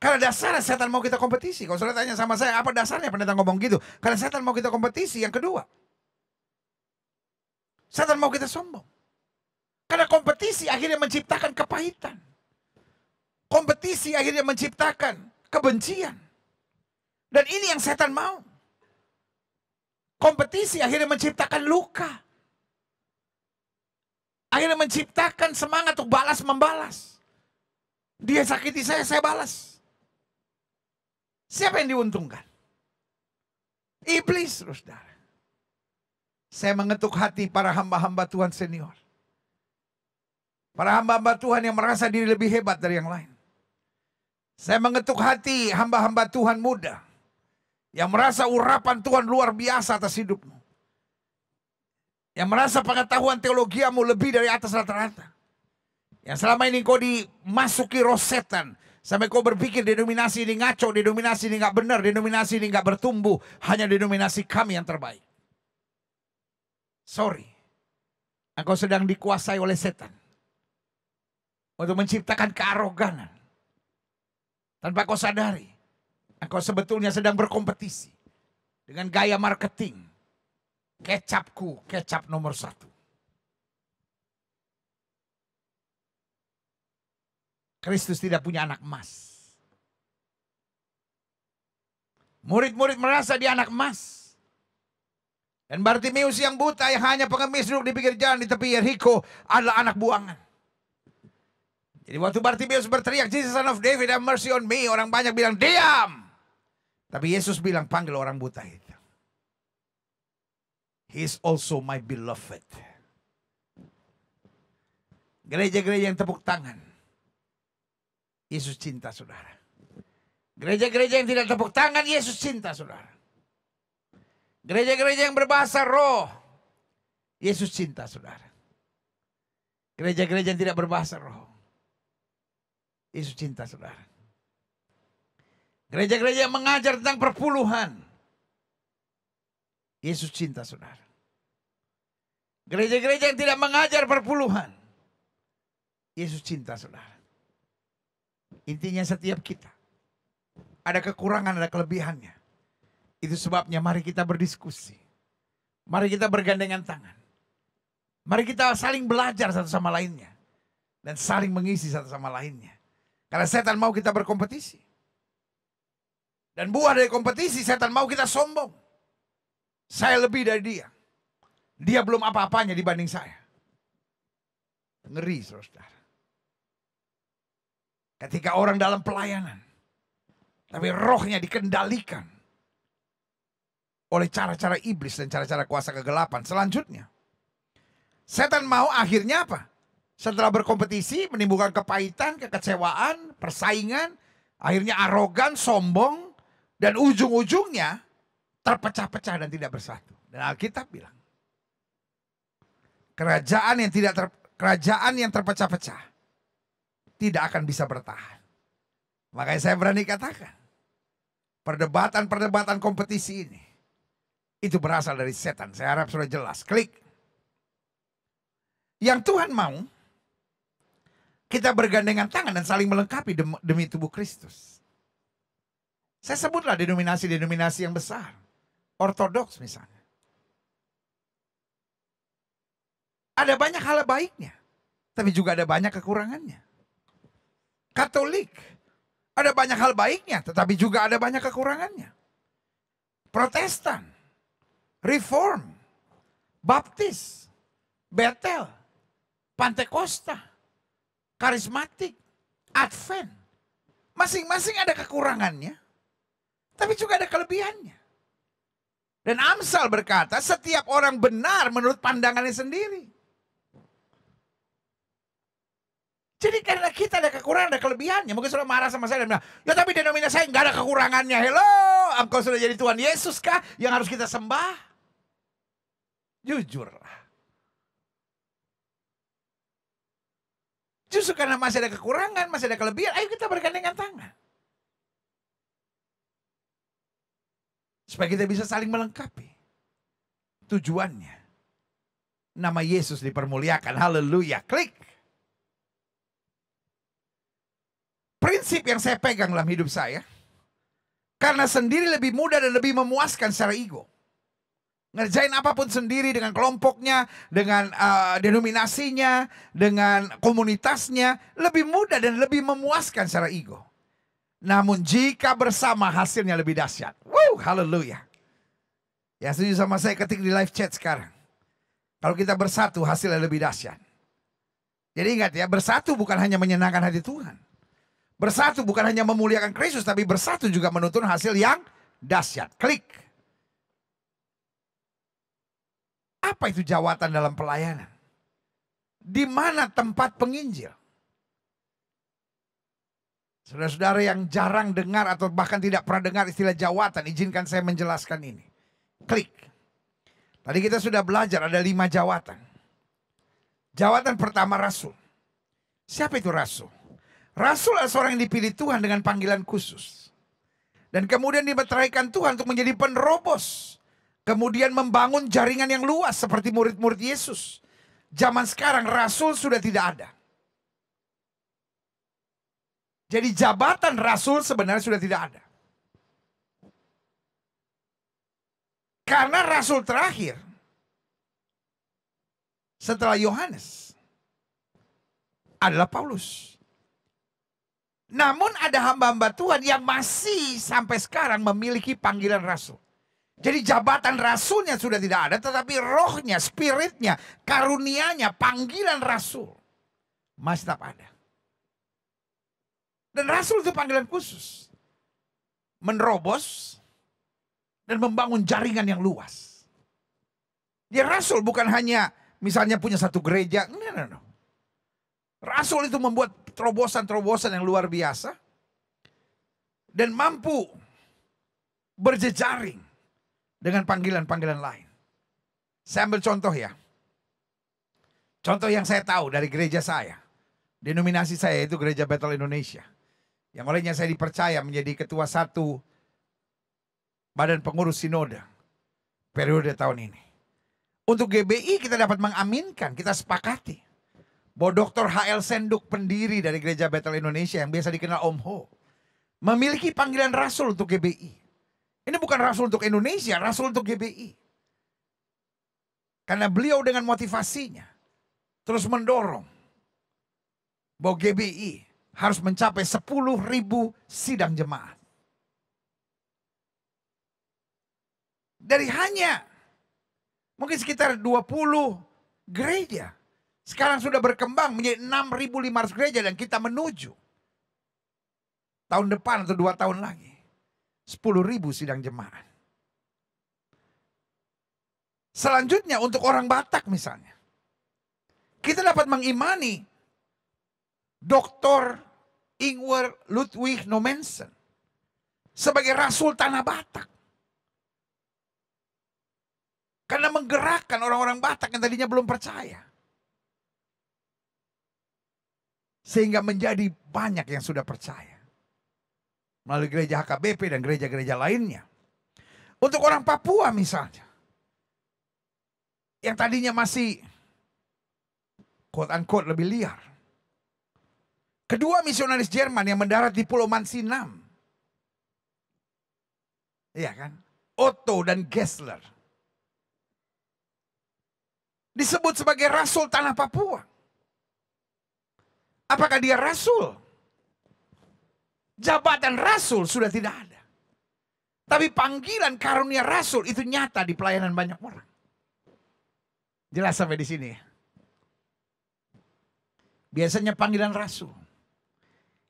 Karena dasarnya setan mau kita kompetisi. Kalau saudara tanya sama saya, apa dasarnya pendeta ngomong gitu? Karena setan mau kita kompetisi. Yang kedua, setan mau kita sombong. Karena kompetisi akhirnya menciptakan kepahitan. Kompetisi akhirnya menciptakan kebencian. Dan ini yang setan mau. Kompetisi akhirnya menciptakan luka. Akhirnya menciptakan semangat untuk balas-membalas. Dia sakiti saya balas. Siapa yang diuntungkan? Iblis, saudara. Saya mengetuk hati para hamba-hamba Tuhan senior. Para hamba-hamba Tuhan yang merasa diri lebih hebat dari yang lain. Saya mengetuk hati hamba-hamba Tuhan muda. Yang merasa urapan Tuhan luar biasa atas hidupmu. Yang merasa pengetahuan teologiamu lebih dari atas rata-rata. Yang selama ini kau dimasuki roh setan. Sampai kau berpikir denominasi ini ngaco, denominasi ini gak benar, denominasi ini gak bertumbuh. Hanya denominasi kami yang terbaik. Sorry. Engkau sedang dikuasai oleh setan. Untuk menciptakan kearoganan. Tanpa kau sadari. Engkau sebetulnya sedang berkompetisi. Dengan gaya marketing. Kecapku, kecap nomor 1. Kristus tidak punya anak emas. Murid-murid merasa dia anak emas. Dan Bartimeus yang buta yang hanya pengemis duduk di pinggir jalan di tepi Yeriko adalah anak buangan. Jadi waktu Bartimeus berteriak, Jesus son of David, have mercy on me. Orang banyak bilang, diam. Tapi Yesus bilang, panggil orang buta itu. He is also my beloved. Gereja-gereja yang tepuk tangan. Yesus cinta saudara. Gereja-gereja yang tidak tepuk tangan, Yesus cinta saudara. Gereja-gereja yang berbahasa roh, Yesus cinta saudara. Gereja-gereja yang tidak berbahasa roh, Yesus cinta saudara. Gereja-gereja yang mengajar tentang perpuluhan, Yesus cinta saudara. Gereja-gereja yang tidak mengajar perpuluhan, Yesus cinta saudara. Intinya setiap kita ada kekurangan, ada kelebihannya. Itu sebabnya mari kita berdiskusi. Mari kita bergandengan tangan. Mari kita saling belajar satu sama lainnya. Dan saling mengisi satu sama lainnya. Karena setan mau kita berkompetisi. Dan buah dari kompetisi setan mau kita sombong. Saya lebih dari dia. Dia belum apa-apanya dibanding saya. Ngeri saudara. Ketika orang dalam pelayanan. Tapi rohnya dikendalikan. Oleh cara-cara iblis dan cara-cara kuasa kegelapan. Selanjutnya. Setan mau akhirnya apa? Setelah berkompetisi menimbulkan kepahitan, kekecewaan, persaingan. Akhirnya arogan, sombong. Dan ujung-ujungnya terpecah-pecah dan tidak bersatu. Dan Alkitab bilang. Kerajaan yang terpecah-pecah tidak akan bisa bertahan. Makanya saya berani katakan. Perdebatan-perdebatan kompetisi ini. Itu berasal dari setan. Saya harap sudah jelas. Klik. Yang Tuhan mau. Kita bergandengan tangan dan saling melengkapi demi tubuh Kristus. Saya sebutlah denominasi-denominasi yang besar. Ortodoks misalnya. Ada banyak hal baiknya. Tapi juga ada banyak kekurangannya. Katolik. Ada banyak hal baiknya. Tetapi juga ada banyak kekurangannya. Protestan. Reform. Baptis. Betel. Pantekosta. Karismatik. Advent. Masing-masing ada kekurangannya. Tapi juga ada kelebihannya. Dan Amsal berkata setiap orang benar menurut pandangannya sendiri. Jadi karena kita ada kekurangan, ada kelebihannya. Mungkin saudara marah sama saya dan bilang, ya tapi denominasi saya nggak ada kekurangannya. Hello, engkau sudah jadi Tuhan Yesus kah yang harus kita sembah? Jujurlah. Justru karena masih ada kekurangan, masih ada kelebihan, ayo kita bergandengan tangan. Supaya kita bisa saling melengkapi. Tujuannya, nama Yesus dipermuliakan. Haleluya. Klik. Prinsip yang saya pegang dalam hidup saya, karena sendiri lebih mudah dan lebih memuaskan secara ego. Ngerjain apapun sendiri dengan kelompoknya, dengan denominasinya, dengan komunitasnya, lebih mudah dan lebih memuaskan secara ego. Namun jika bersama hasilnya lebih dahsyat. Wow, haleluya. Ya, setuju sama saya, ketik di live chat sekarang. Kalau kita bersatu hasilnya lebih dahsyat. Jadi ingat ya, bersatu bukan hanya menyenangkan hati Tuhan. Bersatu bukan hanya memuliakan Kristus, tapi bersatu juga menuntun hasil yang dahsyat. Klik. Apa itu jawatan dalam pelayanan? Di mana tempat penginjil? Saudara-saudara yang jarang dengar atau bahkan tidak pernah dengar istilah jawatan, izinkan saya menjelaskan ini. Klik. Tadi kita sudah belajar ada 5 jawatan. Jawatan pertama rasul. Siapa itu rasul? Rasul adalah seorang yang dipilih Tuhan dengan panggilan khusus. Dan kemudian dimeteraikan Tuhan untuk menjadi penerobos. Kemudian membangun jaringan yang luas seperti murid-murid Yesus. Zaman sekarang rasul sudah tidak ada. Jadi jabatan rasul sebenarnya sudah tidak ada. Karena rasul terakhir setelah Yohanes adalah Paulus. Namun ada hamba-hamba Tuhan yang masih sampai sekarang memiliki panggilan rasul. Jadi jabatan rasulnya sudah tidak ada, tetapi rohnya, spiritnya, karunianya, panggilan rasul masih tetap ada. Dan rasul itu panggilan khusus. Menerobos dan membangun jaringan yang luas. Dia rasul bukan hanya misalnya punya satu gereja. No. Rasul itu membuat terobosan-terobosan yang luar biasa. Dan mampu berjejaring dengan panggilan-panggilan lain. Saya ambil contoh ya. Contoh yang saya tahu dari gereja saya. Denominasi saya itu Gereja Bethel Indonesia. Yang olehnya saya dipercaya menjadi ketua satu badan pengurus sinode periode tahun ini. Untuk GBI kita dapat mengaminkan, kita sepakati bahwa Dr. H.L. Senduk, pendiri dari Gereja Bethel Indonesia yang biasa dikenal Om Ho, memiliki panggilan rasul untuk GBI. Ini bukan rasul untuk Indonesia, rasul untuk GBI. Karena beliau dengan motivasinya terus mendorong bahwa GBI harus mencapai 10.000 sidang jemaat. Dari hanya mungkin sekitar 20 gereja. Sekarang sudah berkembang menjadi 6.500 gereja dan kita menuju tahun depan atau 2 tahun lagi 10.000 sidang jemaat. Selanjutnya untuk orang Batak misalnya. Kita dapat mengimani Dr. Ingwer Ludwig Nommensen sebagai rasul tanah Batak. Karena menggerakkan orang-orang Batak yang tadinya belum percaya. Sehingga menjadi banyak yang sudah percaya. Melalui gereja HKBP dan gereja-gereja lainnya. Untuk orang Papua misalnya. Yang tadinya masih quote-unquote lebih liar. Kedua misionaris Jerman yang mendarat di Pulau Mansinam. Iya kan? Otto dan Gessler. Disebut sebagai rasul tanah Papua. Apakah dia rasul? Jabatan rasul sudah tidak ada. Tapi panggilan karunia rasul itu nyata di pelayanan banyak orang. Jelas sampai di sini. Biasanya panggilan rasul.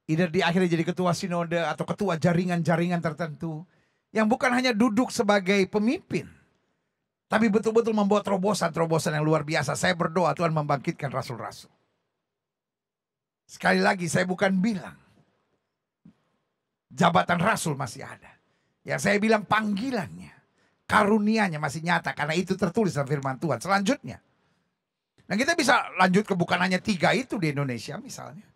Either di akhirnya jadi ketua sinode atau ketua jaringan-jaringan tertentu. Yang bukan hanya duduk sebagai pemimpin. Tapi betul-betul membuat terobosan-terobosan yang luar biasa. Saya berdoa Tuhan membangkitkan rasul-rasul. Sekali lagi saya bukan bilang jabatan rasul masih ada. Yang saya bilang panggilannya, karunianya masih nyata. Karena itu tertulis dalam firman Tuhan. Selanjutnya. Nah kita bisa lanjut ke bukan hanya 3 itu di Indonesia misalnya.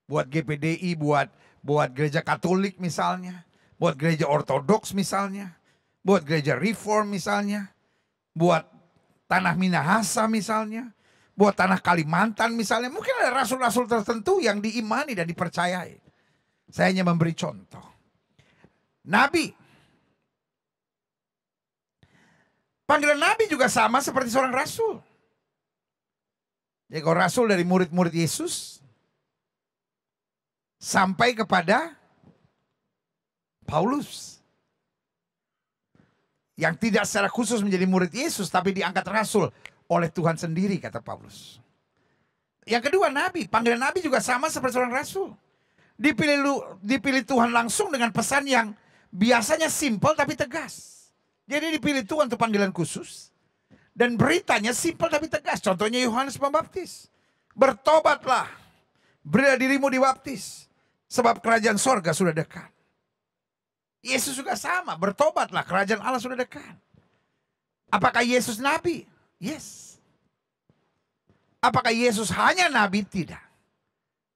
Buat GPDI, buat gereja Katolik misalnya. Buat gereja Ortodoks misalnya. Buat gereja Reform misalnya. Buat tanah Minahasa misalnya. Buat tanah Kalimantan misalnya. Mungkin ada rasul-rasul tertentu yang diimani dan dipercayai. Saya hanya memberi contoh. Nabi. Panggilan Nabi juga sama seperti seorang rasul. Jadi kalau rasul dari murid-murid Yesus. Sampai kepada Paulus. Yang tidak secara khusus menjadi murid Yesus. Tapi diangkat rasul oleh Tuhan sendiri, kata Paulus. Yang kedua Nabi, panggilan Nabi juga sama seperti seorang rasul. Dipilih Tuhan langsung dengan pesan yang biasanya simpel tapi tegas. Jadi dipilih Tuhan untuk panggilan khusus. Dan beritanya simpel tapi tegas. Contohnya Yohanes Pembaptis. Bertobatlah, berilah dirimu dibaptis, sebab kerajaan sorga sudah dekat. Yesus juga sama, bertobatlah, kerajaan Allah sudah dekat. Apakah Yesus nabi? Yes. Apakah Yesus hanya nabi? Tidak.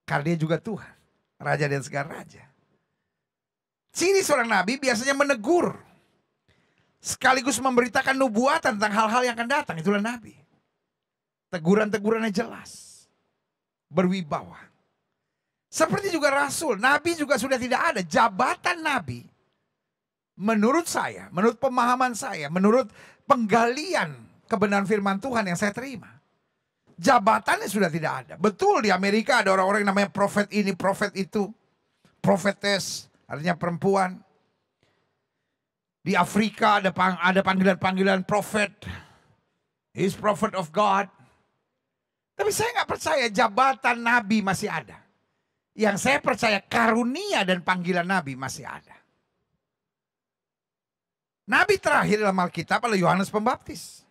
Karena dia juga Tuhan, Raja dan segala Raja. Ciri seorang nabi biasanya menegur, sekaligus memberitakan nubuatan tentang hal-hal yang akan datang. Itulah nabi. Teguran-tegurannya jelas, berwibawa. Seperti juga rasul, nabi juga sudah tidak ada. Jabatan nabi, menurut saya, menurut pemahaman saya, menurut penggalian kebenaran firman Tuhan yang saya terima, jabatannya sudah tidak ada. Betul di Amerika ada orang-orang yang namanya profet ini, profet itu, prophetess, artinya perempuan. Di Afrika ada panggilan-panggilan prophet, he is prophet of God. Tapi saya nggak percaya jabatan nabi masih ada. Yang saya percaya karunia dan panggilan nabi masih ada. Nabi terakhir dalam Alkitab adalah Yohanes Pembaptis.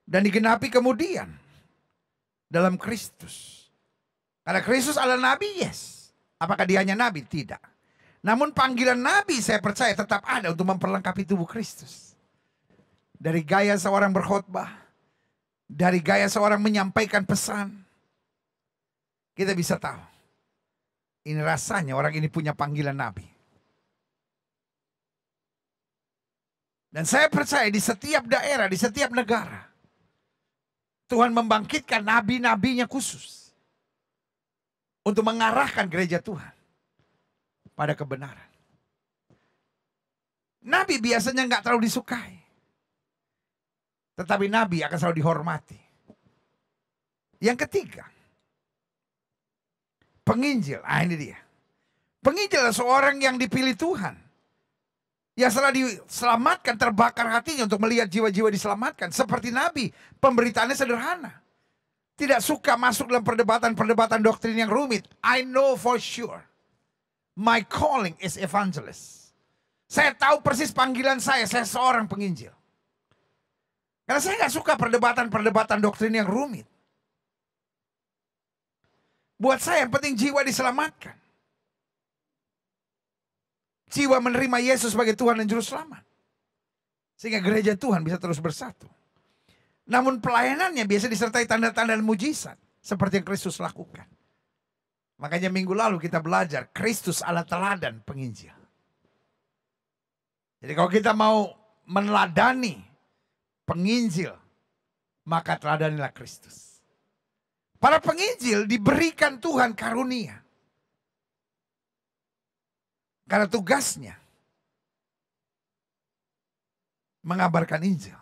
Dan digenapi kemudian dalam Kristus. Karena Kristus adalah nabi, yes. Apakah dia hanya nabi? Tidak. Namun panggilan nabi saya percaya tetap ada untuk memperlengkapi tubuh Kristus. Dari gaya seorang berkhotbah, dari gaya seorang menyampaikan pesan, kita bisa tahu. Ini rasanya orang ini punya panggilan nabi. Dan saya percaya di setiap daerah, di setiap negara, Tuhan membangkitkan nabi-nabinya khusus untuk mengarahkan gereja Tuhan pada kebenaran. Nabi biasanya nggak terlalu disukai, tetapi nabi akan selalu dihormati. Yang ketiga, penginjil. Ini dia. Penginjil adalah seorang yang dipilih Tuhan, yang setelah diselamatkan terbakar hatinya untuk melihat jiwa-jiwa diselamatkan. Seperti nabi, pemberitaannya sederhana. Tidak suka masuk dalam perdebatan-perdebatan doktrin yang rumit. I know for sure my calling is evangelist. Saya tahu persis panggilan saya seorang penginjil. Karena saya gak suka perdebatan-perdebatan doktrin yang rumit. Buat saya yang penting jiwa diselamatkan. Jiwa menerima Yesus sebagai Tuhan dan Juru Selamat. Sehingga gereja Tuhan bisa terus bersatu. Namun pelayanannya biasa disertai tanda-tanda dan mujizat. Seperti yang Kristus lakukan. Makanya minggu lalu kita belajar Kristus adalah teladan penginjil. Jadi kalau kita mau meneladani penginjil, maka teladanilah Kristus. Para penginjil diberikan Tuhan karunia. Karena tugasnya mengabarkan Injil.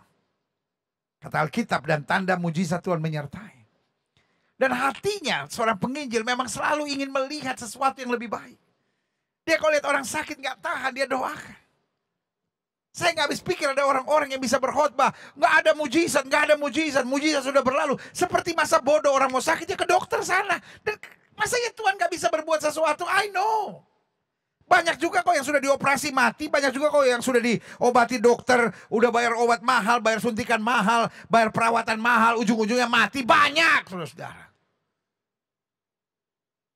Kata Alkitab, dan tanda mujizat Tuhan menyertai. Dan hatinya seorang penginjil memang selalu ingin melihat sesuatu yang lebih baik. Dia kalau lihat orang sakit gak tahan, dia doakan. Saya gak habis pikir ada orang-orang yang bisa berkhotbah. Gak ada mujizat, mujizat sudah berlalu. Seperti masa bodoh orang mau sakit, ya ke dokter sana. Dan masanya Tuhan gak bisa berbuat sesuatu, I know. Banyak juga kok yang sudah dioperasi mati, banyak juga kok yang sudah diobati dokter, udah bayar obat mahal, bayar suntikan mahal, bayar perawatan mahal, ujung-ujungnya mati, banyak saudara-saudara.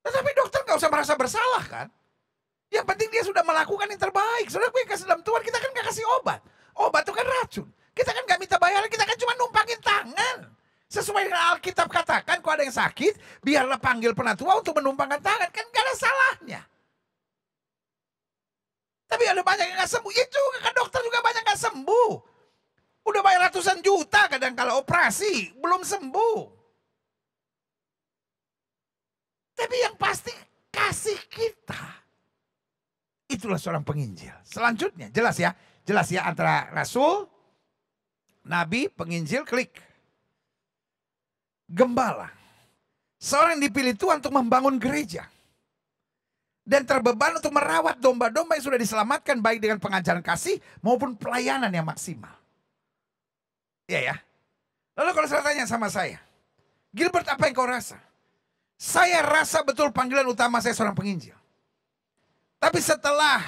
Tetapi dokter nggak usah merasa bersalah kan. Yang penting dia sudah melakukan yang terbaik. Saudara, gue kasih dalam Tuhan, kita kan nggak kasih obat. Obat itu kan racun. Kita kan nggak minta bayaran, kita kan cuma numpangin tangan. Sesuai dengan Alkitab katakan, kalau ada yang sakit, biarlah panggil penatua untuk menumpangkan tangan. Kan gak ada salahnya. Tapi ada banyak yang gak sembuh. Ya juga kan dokter juga banyak gak sembuh. Udah bayar ratusan juta kadang kalau operasi, belum sembuh. Tapi yang pasti kasih kita. Itulah seorang penginjil. Selanjutnya, jelas ya antara rasul, nabi, penginjil, klik. Gembala. Seorang yang dipilih Tuhan untuk membangun gereja. Dan terbeban untuk merawat domba-domba yang sudah diselamatkan baik dengan pengajaran kasih maupun pelayanan yang maksimal. Iya ya. Lalu kalau saya tanya sama saya, Gilbert, apa yang kau rasa? Saya rasa betul panggilan utama saya seorang penginjil. Tapi setelah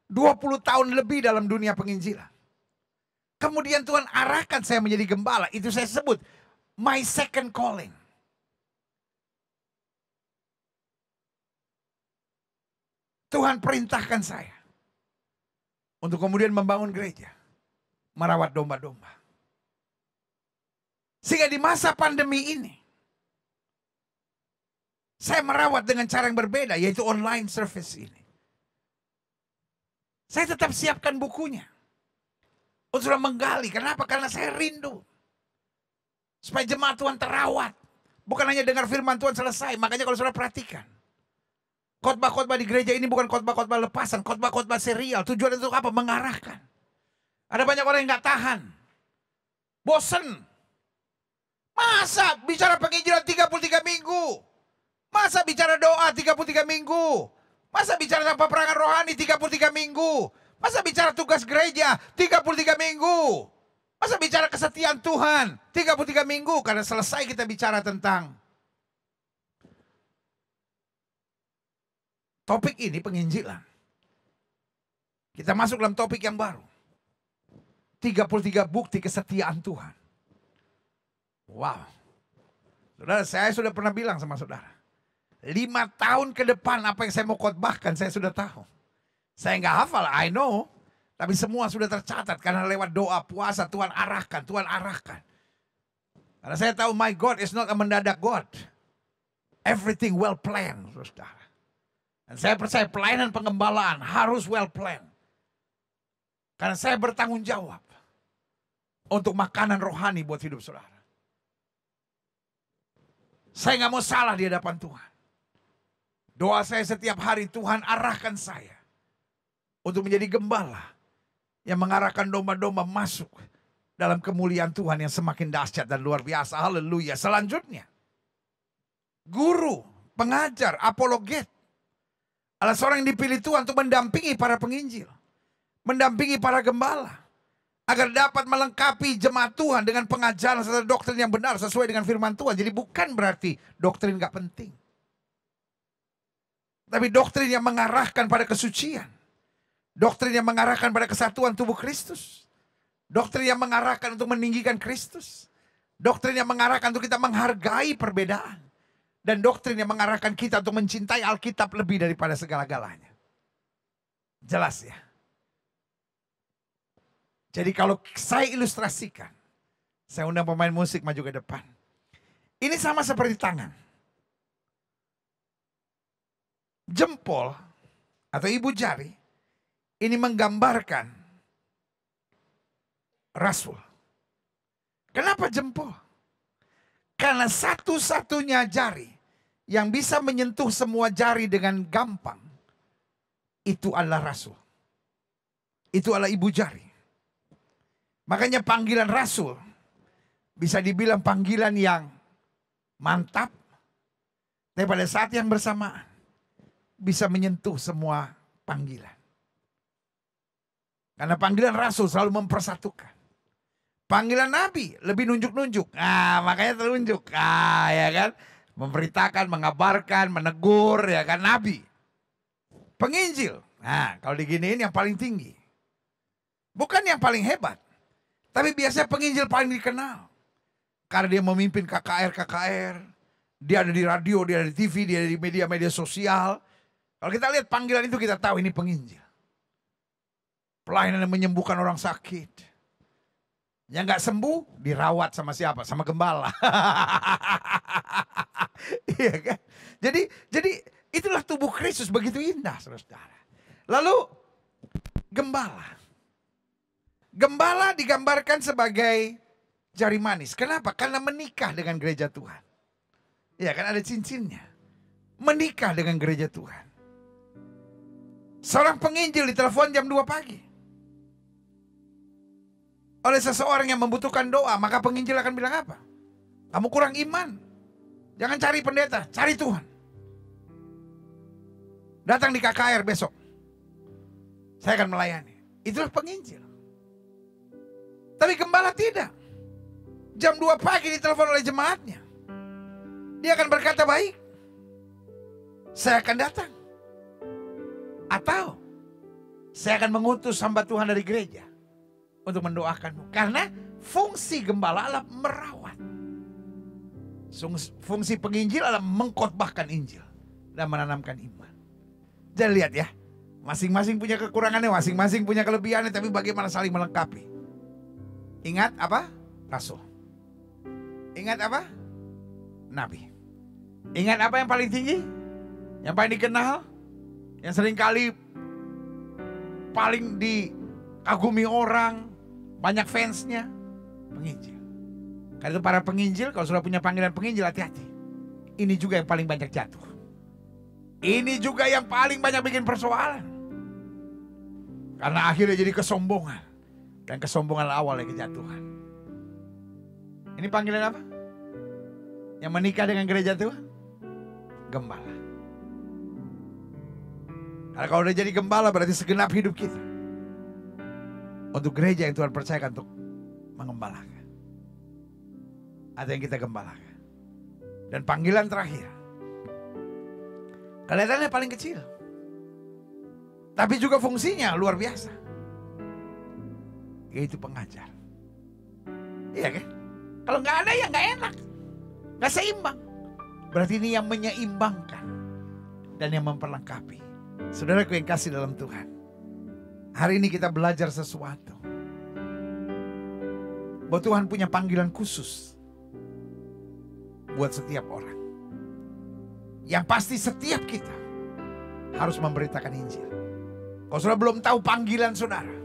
20 tahun lebih dalam dunia penginjilan, kemudian Tuhan arahkan saya menjadi gembala. Itu saya sebut my second calling. Tuhan perintahkan saya untuk kemudian membangun gereja, merawat domba-domba. Sehingga di masa pandemi ini, saya merawat dengan cara yang berbeda, yaitu online service ini. Saya tetap siapkan bukunya untuk menggali. Kenapa? Karena saya rindu supaya jemaat Tuhan terawat. Bukan hanya dengar firman Tuhan selesai. Makanya kalau saudara perhatikan, khotbah-khotbah di gereja ini bukan khotbah-khotbah lepasan, khotbah-khotbah serial. Tujuan untuk apa? Mengarahkan. Ada banyak orang yang gak tahan. Bosen. Masa bicara penginjilan 33 minggu? Masa bicara doa 33 minggu? Masa bicara tentang peperangan rohani 33 minggu? Masa bicara tugas gereja 33 minggu? Masa bicara kesetiaan Tuhan 33 minggu? Karena selesai kita bicara tentang topik ini, penginjilan, kita masuk dalam topik yang baru. 33 bukti kesetiaan Tuhan. Wow. Saudara, saya sudah pernah bilang sama saudara, 5 tahun ke depan apa yang saya mau khotbahkan saya sudah tahu. Saya nggak hafal, I know. Tapi semua sudah tercatat karena lewat doa, puasa, Tuhan arahkan, Tuhan arahkan. Karena saya tahu my God is not a mendadak God. Everything well planned, saudara. Dan saya percaya pelayanan pengembalaan harus well planned. Karena saya bertanggung jawab untuk makanan rohani buat hidup saudara. Saya nggak mau salah di hadapan Tuhan. Doa saya setiap hari, Tuhan arahkan saya untuk menjadi gembala yang mengarahkan domba-domba masuk dalam kemuliaan Tuhan yang semakin dahsyat dan luar biasa. Haleluya. Selanjutnya, guru, pengajar, apologet adalah seorang yang dipilih Tuhan untuk mendampingi para penginjil, mendampingi para gembala, agar dapat melengkapi jemaat Tuhan dengan pengajaran serta doktrin yang benar sesuai dengan firman Tuhan. Jadi bukan berarti doktrin gak penting, tapi doktrin yang mengarahkan pada kesucian, doktrin yang mengarahkan pada kesatuan tubuh Kristus, doktrin yang mengarahkan untuk meninggikan Kristus, doktrin yang mengarahkan untuk kita menghargai perbedaan, dan doktrin yang mengarahkan kita untuk mencintai Alkitab lebih daripada segala-galanya. Jelas ya? Jadi kalau saya ilustrasikan, saya undang pemain musik maju ke depan. Ini sama seperti tangan. Jempol atau ibu jari ini menggambarkan rasul. Kenapa jempol? Karena satu-satunya jari yang bisa menyentuh semua jari dengan gampang, itu adalah rasul. Itu adalah ibu jari. Makanya panggilan rasul bisa dibilang panggilan yang mantap, tapi pada saat yang bersamaan bisa menyentuh semua panggilan. Karena panggilan rasul selalu mempersatukan. Panggilan nabi lebih nunjuk-nunjuk. Makanya telunjuk. Ya kan? Memberitakan, mengabarkan, menegur, ya kan, nabi. Penginjil. Kalau diginiin yang paling tinggi. Bukan yang paling hebat. Tapi biasanya penginjil paling dikenal. Karena dia memimpin KKR-KKR. Dia ada di radio, dia ada di TV, dia ada di media-media sosial. Kalau kita lihat panggilan itu kita tahu ini penginjil. Pelayanan yang menyembuhkan orang sakit. Yang gak sembuh dirawat sama siapa? Sama gembala. Iya kan? Jadi itulah tubuh Kristus begitu indah, saudara-saudara. Lalu gembala. Gembala digambarkan sebagai jari manis. Kenapa? Karena menikah dengan gereja Tuhan. Iya kan, ada cincinnya. Menikah dengan gereja Tuhan. Seorang penginjil ditelepon jam 2 pagi. Oleh seseorang yang membutuhkan doa, maka penginjil akan bilang apa? Kamu kurang iman. Jangan cari pendeta, cari Tuhan. Datang di KKR besok. Saya akan melayani. Itulah penginjil. Tapi gembala tidak. Jam 2 pagi ditelepon oleh jemaatnya. Dia akan berkata, baik, saya akan datang. Atau saya akan mengutus hamba Tuhan dari gereja untuk mendoakanmu. Karena fungsi gembala adalah merawat. Fungsi penginjil adalah mengkhotbahkan Injil dan menanamkan iman. Jadi lihat ya, masing-masing punya kekurangannya, masing-masing punya kelebihannya, tapi bagaimana saling melengkapi. Ingat apa? Rasul. Ingat apa? Nabi. Ingat apa yang paling tinggi? Yang paling dikenal? Yang seringkali paling dikagumi orang, banyak fansnya? Penginjil. Karena itu para penginjil, kalau sudah punya panggilan penginjil, hati-hati. Ini juga yang paling banyak jatuh. Ini juga yang paling banyak bikin persoalan. Karena akhirnya jadi kesombongan. Dan kesombongan awal dari kejatuhan. Ini panggilan apa? Yang menikah dengan gereja Tuhan? Gembala. Karena kalau udah jadi gembala berarti segenap hidup kita untuk gereja yang Tuhan percayakan untuk mengembalakan. Ada yang kita gembalakan. Dan panggilan terakhir, kelihatannya paling kecil, tapi juga fungsinya luar biasa, yaitu pengajar. Iya kan? Kalau nggak ada ya nggak enak, nggak seimbang. Berarti ini yang menyeimbangkan dan yang memperlengkapi. Saudaraku yang kasih dalam Tuhan, hari ini kita belajar sesuatu. Bahwa Tuhan punya panggilan khusus buat setiap orang. Yang pasti setiap kita harus memberitakan Injil. Kalau saudara belum tahu panggilan saudara,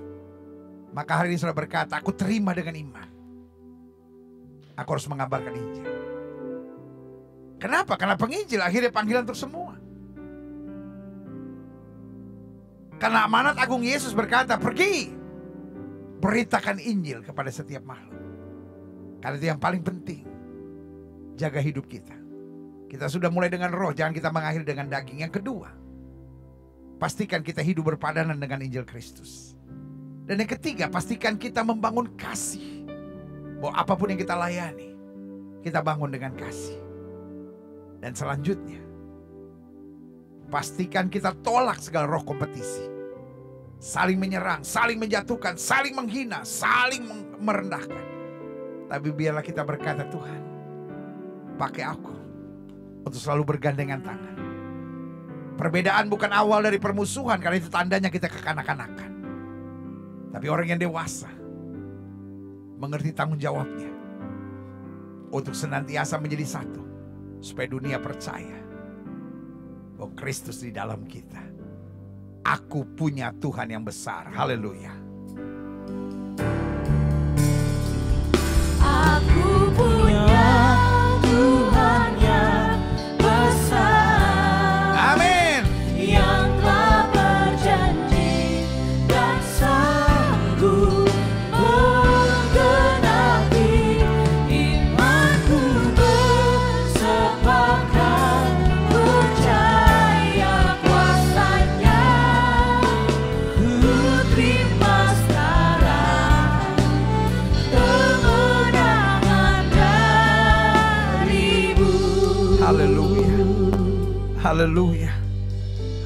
maka hari ini saudara berkata, aku terima dengan iman. Aku harus mengabarkan Injil. Kenapa? Karena penginjil akhirnya panggilan untuk semua. Karena amanat agung Yesus berkata, pergi, beritakan Injil kepada setiap makhluk. Karena itu yang paling penting. Jaga hidup kita. Kita sudah mulai dengan roh, jangan kita mengakhiri dengan daging. Yang kedua, pastikan kita hidup berpadanan dengan Injil Kristus. Dan yang ketiga, pastikan kita membangun kasih. Bahwa apapun yang kita layani, kita bangun dengan kasih. Dan selanjutnya, pastikan kita tolak segala roh kompetisi. Saling menyerang, saling menjatuhkan, saling menghina, saling merendahkan. Tapi biarlah kita berkata, Tuhan, pakai aku untuk selalu bergandengan tangan. Perbedaan bukan awal dari permusuhan, karena itu tandanya kita kekanak-kanakan. Tapi orang yang dewasa mengerti tanggung jawabnya untuk senantiasa menjadi satu, supaya dunia percaya bahwa Kristus di dalam kita. Aku punya Tuhan yang besar. Haleluya. Aku punya Tuhan yang besar. Amin. Yang telah berjanji dan sanggup menggenapi imanku bersepakat percaya kuasanya. Ku terima sekarang kemenangan darimu. Haleluya. Haleluya.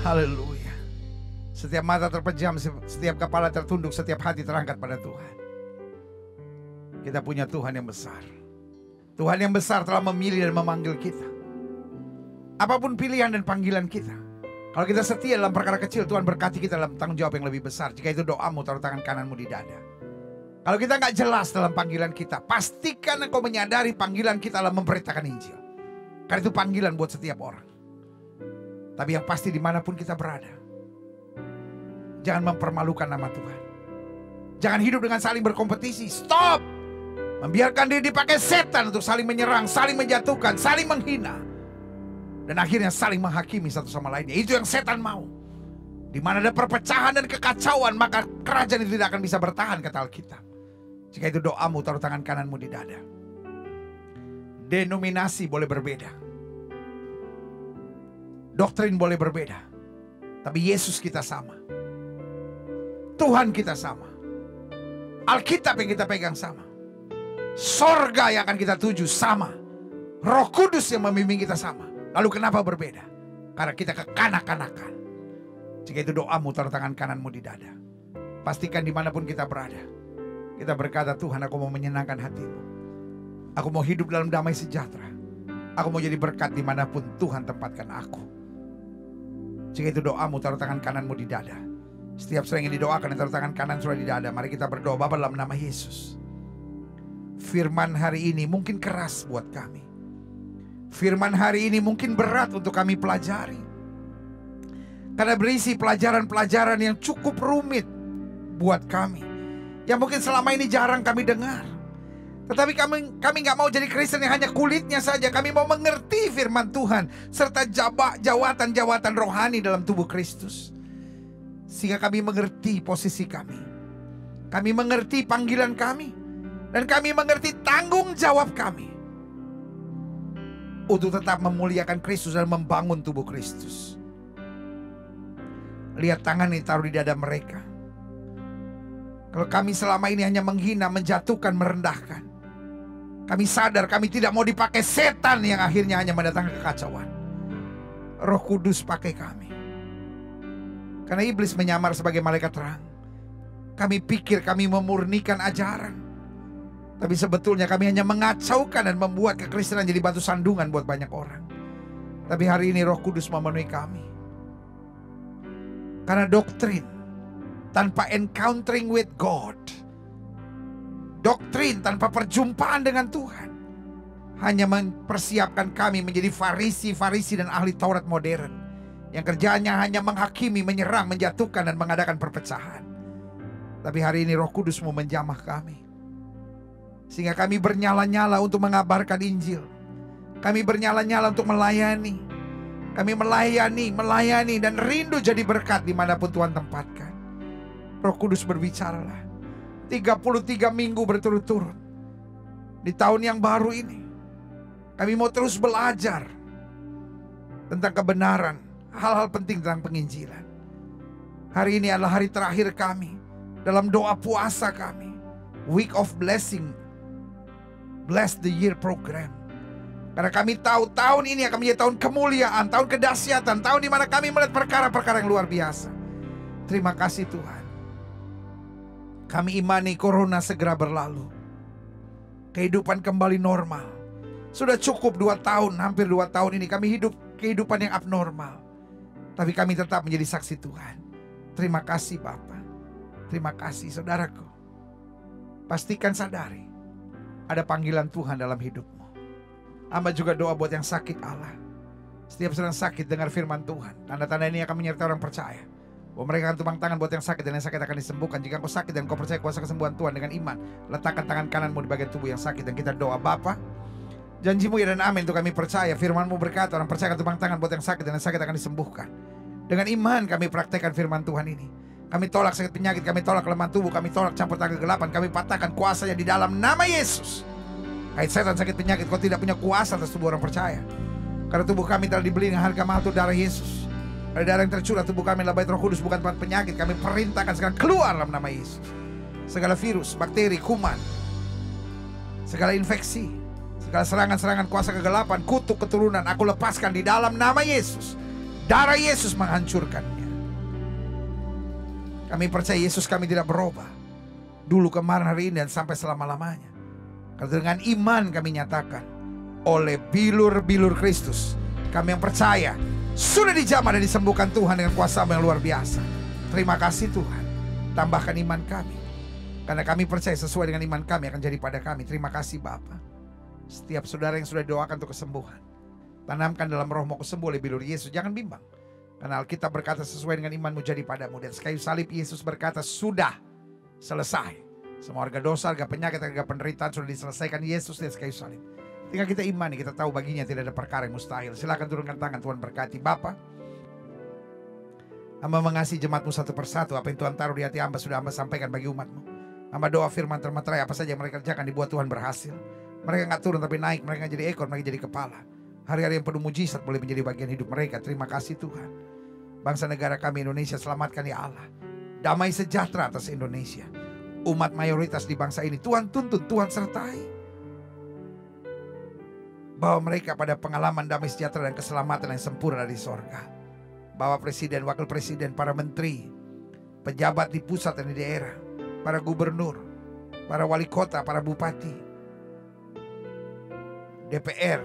Haleluya. Setiap mata terpejam, setiap kepala tertunduk, setiap hati terangkat pada Tuhan. Kita punya Tuhan yang besar. Tuhan yang besar telah memilih dan memanggil kita. Apapun pilihan dan panggilan kita, kalau kita setia dalam perkara kecil, Tuhan berkati kita dalam tanggung jawab yang lebih besar. Jika itu doamu, taruh tangan kananmu di dada. Kalau kita nggak jelas dalam panggilan kita, pastikan engkau menyadari panggilan kita adalah memberitakan Injil. Karena itu panggilan buat setiap orang. Tapi yang pasti dimanapun kita berada, jangan mempermalukan nama Tuhan. Jangan hidup dengan saling berkompetisi. Stop! Membiarkan diri dipakai setan untuk saling menyerang, saling menjatuhkan, saling menghina. Dan akhirnya saling menghakimi satu sama lainnya. Itu yang setan mau. Di mana ada perpecahan dan kekacauan, maka kerajaan itu tidak akan bisa bertahan, kata Alkitab. Jika itu doamu, taruh tangan kananmu di dada. Denominasi boleh berbeda. Doktrin boleh berbeda. Tapi Yesus kita sama. Tuhan kita sama. Alkitab yang kita pegang sama. Sorga yang akan kita tuju sama. Roh Kudus yang membimbing kita sama. Lalu kenapa berbeda? Karena kita kekanak-kanakan. Jika itu doamu, taruh tangan kananmu di dada. Pastikan dimanapun kita berada, kita berkata, Tuhan, aku mau menyenangkan hatimu. Aku mau hidup dalam damai sejahtera. Aku mau jadi berkat dimanapun Tuhan tempatkan aku. Jika itu doamu, taruh tangan kananmu di dada. Setiap sering yang didoakan, taruh tangan kanan sudah di dada. Mari kita berdoa. Bapa, dalam nama Yesus, firman hari ini mungkin keras buat kami. Firman hari ini mungkin berat untuk kami pelajari. Karena berisi pelajaran-pelajaran yang cukup rumit buat kami. Yang mungkin selama ini jarang kami dengar. Tetapi kami gak mau jadi Kristen yang hanya kulitnya saja. Kami mau mengerti firman Tuhan. Serta jawatan-jawatan rohani dalam tubuh Kristus. Sehingga kami mengerti posisi kami. Kami mengerti panggilan kami. Dan kami mengerti tanggung jawab kami. Untuk tetap memuliakan Kristus dan membangun tubuh Kristus. Lihat tangan ini taruh di dada mereka. Kalau kami selama ini hanya menghina, menjatuhkan, merendahkan. Kami sadar kami tidak mau dipakai setan yang akhirnya hanya mendatangkan kekacauan. Roh Kudus pakai kami. Karena iblis menyamar sebagai malaikat terang. Kami pikir kami memurnikan ajaran. Tapi sebetulnya kami hanya mengacaukan dan membuat kekristenan jadi batu sandungan buat banyak orang. Tapi hari ini Roh Kudus memenuhi kami. Karena doktrin tanpa encountering with God, doktrin tanpa perjumpaan dengan Tuhan, hanya mempersiapkan kami menjadi Farisi dan ahli Taurat modern. Yang kerjanya hanya menghakimi, menyerang, menjatuhkan dan mengadakan perpecahan. Tapi hari ini Roh Kudus mau menjamah kami. Sehingga kami bernyala-nyala untuk mengabarkan Injil. Kami bernyala-nyala untuk melayani. Kami melayani dan rindu jadi berkat dimanapun Tuhan tempatkan. Roh Kudus berbicaralah. 33 minggu berturut-turut. Di tahun yang baru ini. Kami mau terus belajar. Tentang kebenaran. Hal-hal penting tentang penginjilan. Hari ini adalah hari terakhir kami. Dalam doa puasa kami. Week of Blessing. Bless the Year program. Karena kami tahu tahun ini akan menjadi tahun kemuliaan, tahun kedahsyatan, tahun di mana kami melihat perkara-perkara yang luar biasa. Terima kasih Tuhan. Kami imani corona segera berlalu. Kehidupan kembali normal. Sudah cukup 2 tahun, hampir 2 tahun ini kami hidup kehidupan yang abnormal. Tapi kami tetap menjadi saksi Tuhan. Terima kasih Bapa. Terima kasih saudaraku. Pastikan sadari ada panggilan Tuhan dalam hidupmu. Hamba juga doa buat yang sakit Allah. Setiap sedang sakit dengar firman Tuhan. Tanda-tanda ini akan menyertai orang percaya. Bahwa mereka akan tumpang tangan buat yang sakit dan yang sakit akan disembuhkan. Jika engkau sakit dan engkau percaya kuasa kesembuhan Tuhan dengan iman, letakkan tangan kananmu di bagian tubuh yang sakit dan kita doa. Bapa, janjimu ya dan amin untuk kami percaya. Firmanmu berkata orang percaya akan tumpang tangan buat yang sakit dan yang sakit akan disembuhkan. Dengan iman kami praktekkan firman Tuhan ini. Kami tolak sakit penyakit, kami tolak kelemahan tubuh, kami tolak campur tangan kegelapan, kami patahkan kuasanya di dalam nama Yesus. Hai setan sakit penyakit, kau tidak punya kuasa atas tubuh orang percaya. Karena tubuh kami telah dibeli dengan harga mahal itu darah Yesus. Dari darah yang tercurah tubuh kami adalah bait Roh Kudus, bukan tempat penyakit. Kami perintahkan sekarang keluar dalam nama Yesus. Segala virus, bakteri, kuman, segala infeksi, segala serangan-serangan kuasa kegelapan, kutuk keturunan, aku lepaskan di dalam nama Yesus. Darah Yesus menghancurkannya. Kami percaya Yesus kami tidak berubah. Dulu, kemarin, hari ini, dan sampai selama-lamanya. Karena dengan iman kami nyatakan, oleh bilur-bilur Kristus, Kami yang percaya sudah dijamah dan disembuhkan Tuhan dengan kuasa-Mu yang luar biasa. Terima kasih Tuhan. Tambahkan iman kami. Karena kami percaya sesuai dengan iman kami akan jadi pada kami. Terima kasih Bapa. Setiap saudara yang sudah didoakan untuk kesembuhan, tanamkan dalam rohmu kesembuh oleh bilur Yesus. Jangan bimbang. Karena Alkitab berkata sesuai dengan imanmu jadi padamu. Dan kayu salib Yesus berkata sudah selesai. Semua harga dosa, harga penyakit, harga penderitaan sudah diselesaikan Yesus di atas kayu salib. Tinggal kita imani, kita tahu baginya tidak ada perkara yang mustahil. Silakan turunkan tangan, Tuhan berkati. Bapa, Hamba mengasihi jemaat-Mu satu persatu. Apa yang Tuhan taruh di hati hamba sudah hamba sampaikan bagi umat-Mu. Hamba doa firman termaterai, apa saja yang mereka kerjakan dibuat Tuhan berhasil. Mereka gak turun tapi naik, mereka jadi ekor, mereka jadi kepala. Hari-hari yang penuh mujizat boleh menjadi bagian hidup mereka. Terima kasih Tuhan. Bangsa negara kami Indonesia selamatkan ya Allah. Damai sejahtera atas Indonesia. Umat mayoritas di bangsa ini Tuhan tuntun, Tuhan sertai. Bawa mereka pada pengalaman damai sejahtera dan keselamatan yang sempurna di sorga. Bawa presiden, wakil presiden, para menteri, pejabat di pusat dan di daerah, para gubernur, para wali kota, para bupati, DPR,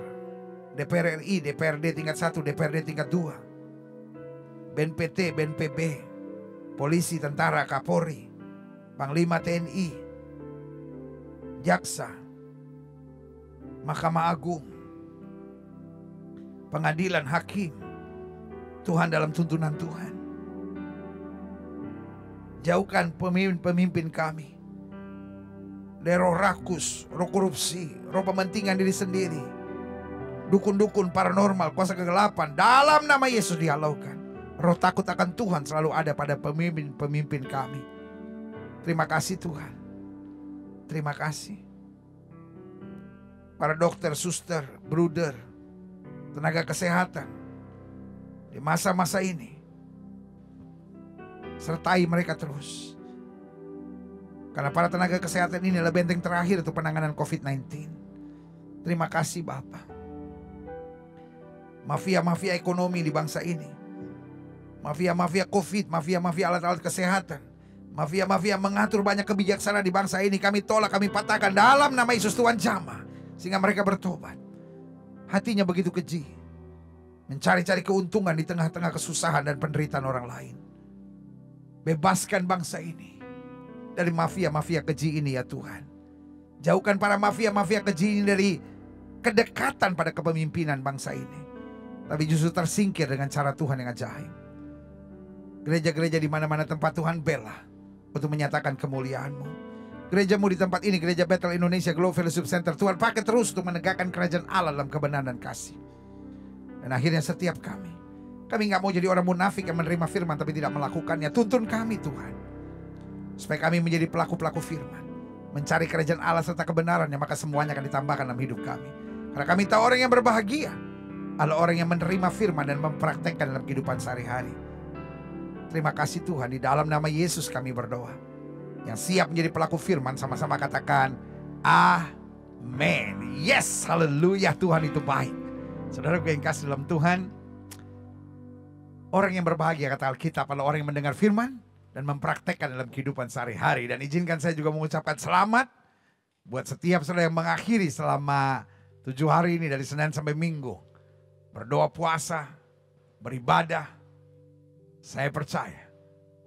DPR RI, DPRD tingkat 1, DPRD tingkat 2, BNPT, BNPB, polisi, tentara, Kapolri, Panglima TNI, jaksa, Mahkamah Agung, pengadilan, hakim. Tuhan dalam tuntunan Tuhan, jauhkan pemimpin-pemimpin kami dari roh rakus, roh korupsi, roh pementingan diri sendiri, dukun-dukun paranormal, kuasa kegelapan. Dalam nama Yesus dihalaukan. Roh takut akan Tuhan selalu ada pada pemimpin-pemimpin kami. Terima kasih Tuhan. Terima kasih. Para dokter, suster, bruder, tenaga kesehatan di masa-masa ini, sertai mereka terus. Karena para tenaga kesehatan ini adalah benteng terakhir untuk penanganan COVID-19. Terima kasih Bapa. Mafia-mafia ekonomi di bangsa ini, mafia-mafia COVID, mafia-mafia alat-alat kesehatan, mafia-mafia mengatur banyak kebijaksanaan di bangsa ini, kami tolak, kami patahkan dalam nama Yesus. Tuhan jamah sehingga mereka bertobat. Hatinya begitu keji, mencari-cari keuntungan di tengah-tengah kesusahan dan penderitaan orang lain. Bebaskan bangsa ini dari mafia-mafia keji ini ya Tuhan. Jauhkan para mafia-mafia keji ini dari kedekatan pada kepemimpinan bangsa ini, tapi justru tersingkir dengan cara Tuhan yang ajaib. Gereja-gereja di mana-mana tempat Tuhan bela untuk menyatakan kemuliaan-Mu. Gerejamu di tempat ini, Gereja Bethel Indonesia Global Fellowship Center, Tuhan pakai terus untuk menegakkan kerajaan Allah dalam kebenaran dan kasih. Dan akhirnya setiap kami gak mau jadi orang munafik yang menerima firman tapi tidak melakukannya. Tuntun kami Tuhan, supaya kami menjadi pelaku-pelaku firman, mencari kerajaan Allah serta kebenarannya, maka semuanya akan ditambahkan dalam hidup kami. Karena kami tahu orang yang berbahagia adalah orang yang menerima firman dan mempraktekkan dalam kehidupan sehari-hari. Terima kasih Tuhan, di dalam nama Yesus kami berdoa. Yang siap menjadi pelaku firman sama-sama katakan amin. Yes, haleluya, Tuhan itu baik. Saudara yang kasih dalam Tuhan, orang yang berbahagia kata Alkitab adalah orang yang mendengar firman dan mempraktekkan dalam kehidupan sehari-hari. Dan izinkan saya juga mengucapkan selamat buat setiap saudara yang mengakhiri selama 7 hari ini dari Senin sampai Minggu berdoa, puasa, beribadah. Saya percaya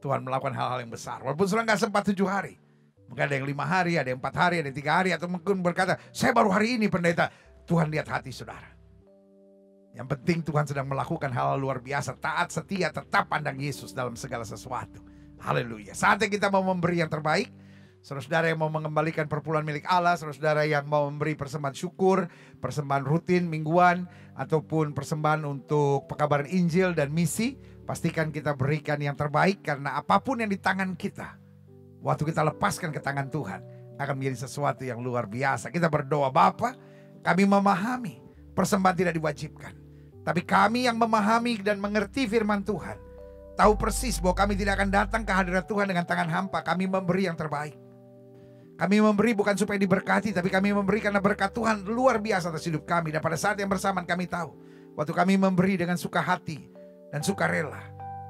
Tuhan melakukan hal-hal yang besar. Walaupun saudara gak sempat 7 hari. Mungkin ada yang 5 hari, ada yang 4 hari, ada yang 3 hari. Atau mungkin berkata, saya baru hari ini pendeta. Tuhan lihat hati saudara. Yang penting Tuhan sedang melakukan hal luar biasa. Taat, setia, tetap pandang Yesus dalam segala sesuatu. Haleluya. Saatnya kita mau memberi yang terbaik. Saudara-saudara yang mau mengembalikan perpuluhan milik Allah, saudara-saudara yang mau memberi persembahan syukur, persembahan rutin mingguan, ataupun persembahan untuk pekabaran Injil dan misi, pastikan kita berikan yang terbaik. Karena apapun yang di tangan kita, waktu kita lepaskan ke tangan Tuhan, akan menjadi sesuatu yang luar biasa. Kita berdoa, Bapa, kami memahami persembahan tidak diwajibkan, tapi kami yang memahami dan mengerti firman Tuhan, tahu persis bahwa kami tidak akan datang ke hadirat Tuhan dengan tangan hampa. Kami memberi yang terbaik. Kami memberi bukan supaya diberkati, tapi kami memberi karena berkat Tuhan luar biasa atas hidup kami. Dan pada saat yang bersamaan kami tahu, waktu kami memberi dengan suka hati dan suka rela,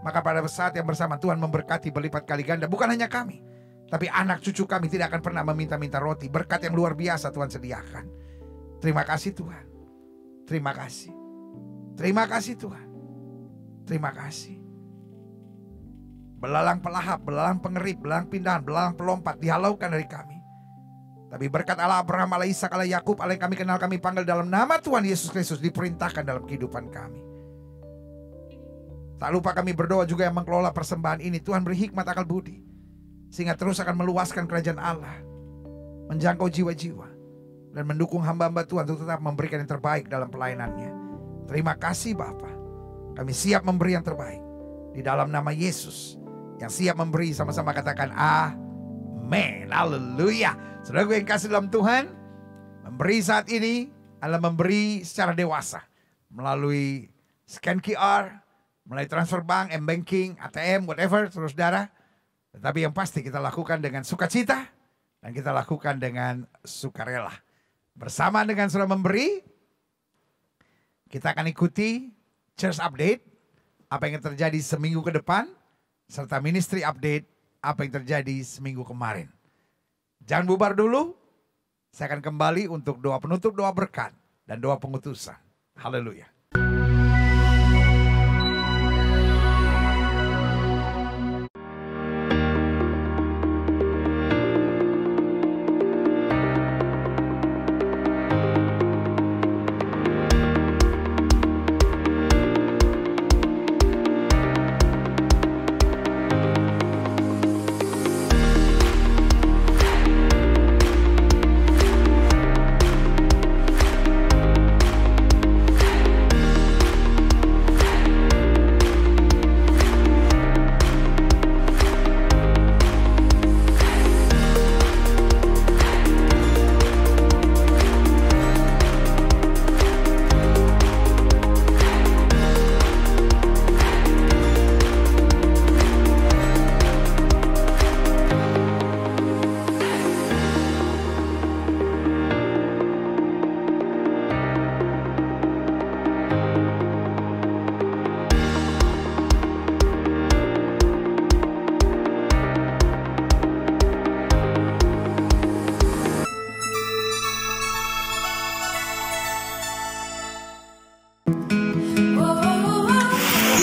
maka pada saat yang bersamaan Tuhan memberkati berlipat kali ganda. Bukan hanya kami, tapi anak cucu kami tidak akan pernah meminta-minta roti. Berkat yang luar biasa Tuhan sediakan. Terima kasih Tuhan. Terima kasih. Terima kasih Tuhan. Terima kasih. Belalang pelahap, belalang pengerip, belalang pindahan, belalang pelompat dihalaukan dari kami. Tapi berkat Allah Abraham, Allah Ishak, Allah Yakub, Allah yang kami kenal, kami panggil dalam nama Tuhan Yesus Kristus diperintahkan dalam kehidupan kami. Tak lupa kami berdoa juga yang mengelola persembahan ini. Tuhan beri hikmat akal budi, sehingga terus akan meluaskan kerajaan Allah, menjangkau jiwa-jiwa, dan mendukung hamba-hamba Tuhan untuk tetap memberikan yang terbaik dalam pelayanannya. Terima kasih Bapa. Kami siap memberi yang terbaik di dalam nama Yesus. Yang siap memberi sama-sama katakan amin. Haleluya. Saudara gue yang kasih dalam Tuhan, memberi saat ini adalah memberi secara dewasa. Melalui scan QR, melalui transfer bank, M-banking, ATM, whatever, saudara. Tetapi yang pasti kita lakukan dengan sukacita dan kita lakukan dengan sukarela. Bersama dengan saudara memberi, kita akan ikuti church update, apa yang terjadi seminggu ke depan, serta ministry update, apa yang terjadi seminggu kemarin. Jangan bubar dulu, saya akan kembali untuk doa penutup, doa berkat, dan doa pengutusan. Haleluya.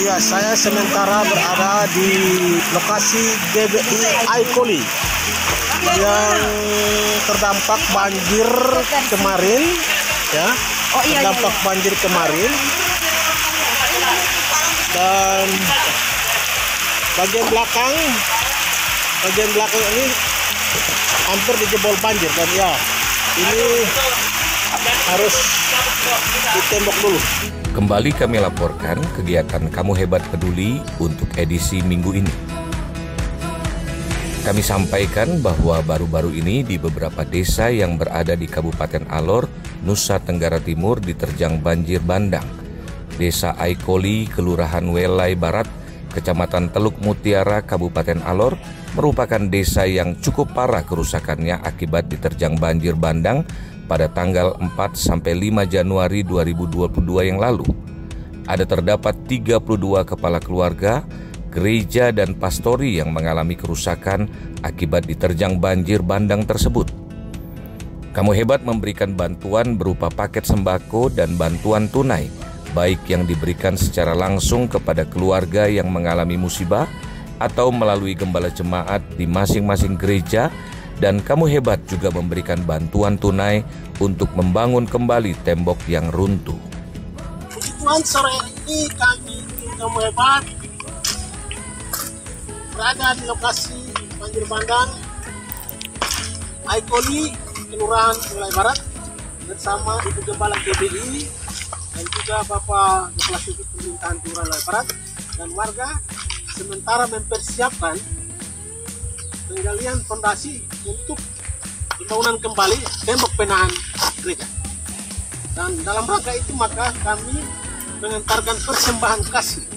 Ya, saya sementara berada di lokasi GBI Aikoli yang terdampak banjir kemarin, ya, terdampak banjir kemarin, dan bagian belakang ini hampir dijebol banjir, dan ya ini harus ditembok dulu. Kembali kami laporkan kegiatan Kamu Hebat Peduli untuk edisi minggu ini. Kami sampaikan bahwa baru-baru ini di beberapa desa yang berada di Kabupaten Alor, Nusa Tenggara Timur diterjang banjir bandang. Desa Aikoli, Kelurahan Welai Barat, Kecamatan Teluk Mutiara, Kabupaten Alor, merupakan desa yang cukup parah kerusakannya akibat diterjang banjir bandang pada tanggal 4-5 Januari 2022 yang lalu. Ada terdapat 32 kepala keluarga, gereja dan pastori yang mengalami kerusakan akibat diterjang banjir bandang tersebut. Kamu Hebat memberikan bantuan berupa paket sembako dan bantuan tunai, baik yang diberikan secara langsung kepada keluarga yang mengalami musibah atau melalui gembala jemaat di masing-masing gereja. Dan Kamu Hebat juga memberikan bantuan tunai untuk membangun kembali tembok yang runtuh. Puji Tuhan, sore ini kami Kamu Hebat berada di lokasi banjir bandang Aikoli, Kelurahan Welai Barat, bersama Ibu Gembala GBI dan juga Bapak Kepala Suku Pemerintahan Kelurahan Welai Barat dan warga sementara mempersiapkan penggalian fondasi untuk pembangunan kembali tembok penahan gereja. Dan dalam rangka itu maka kami mengantarkan persembahan kasih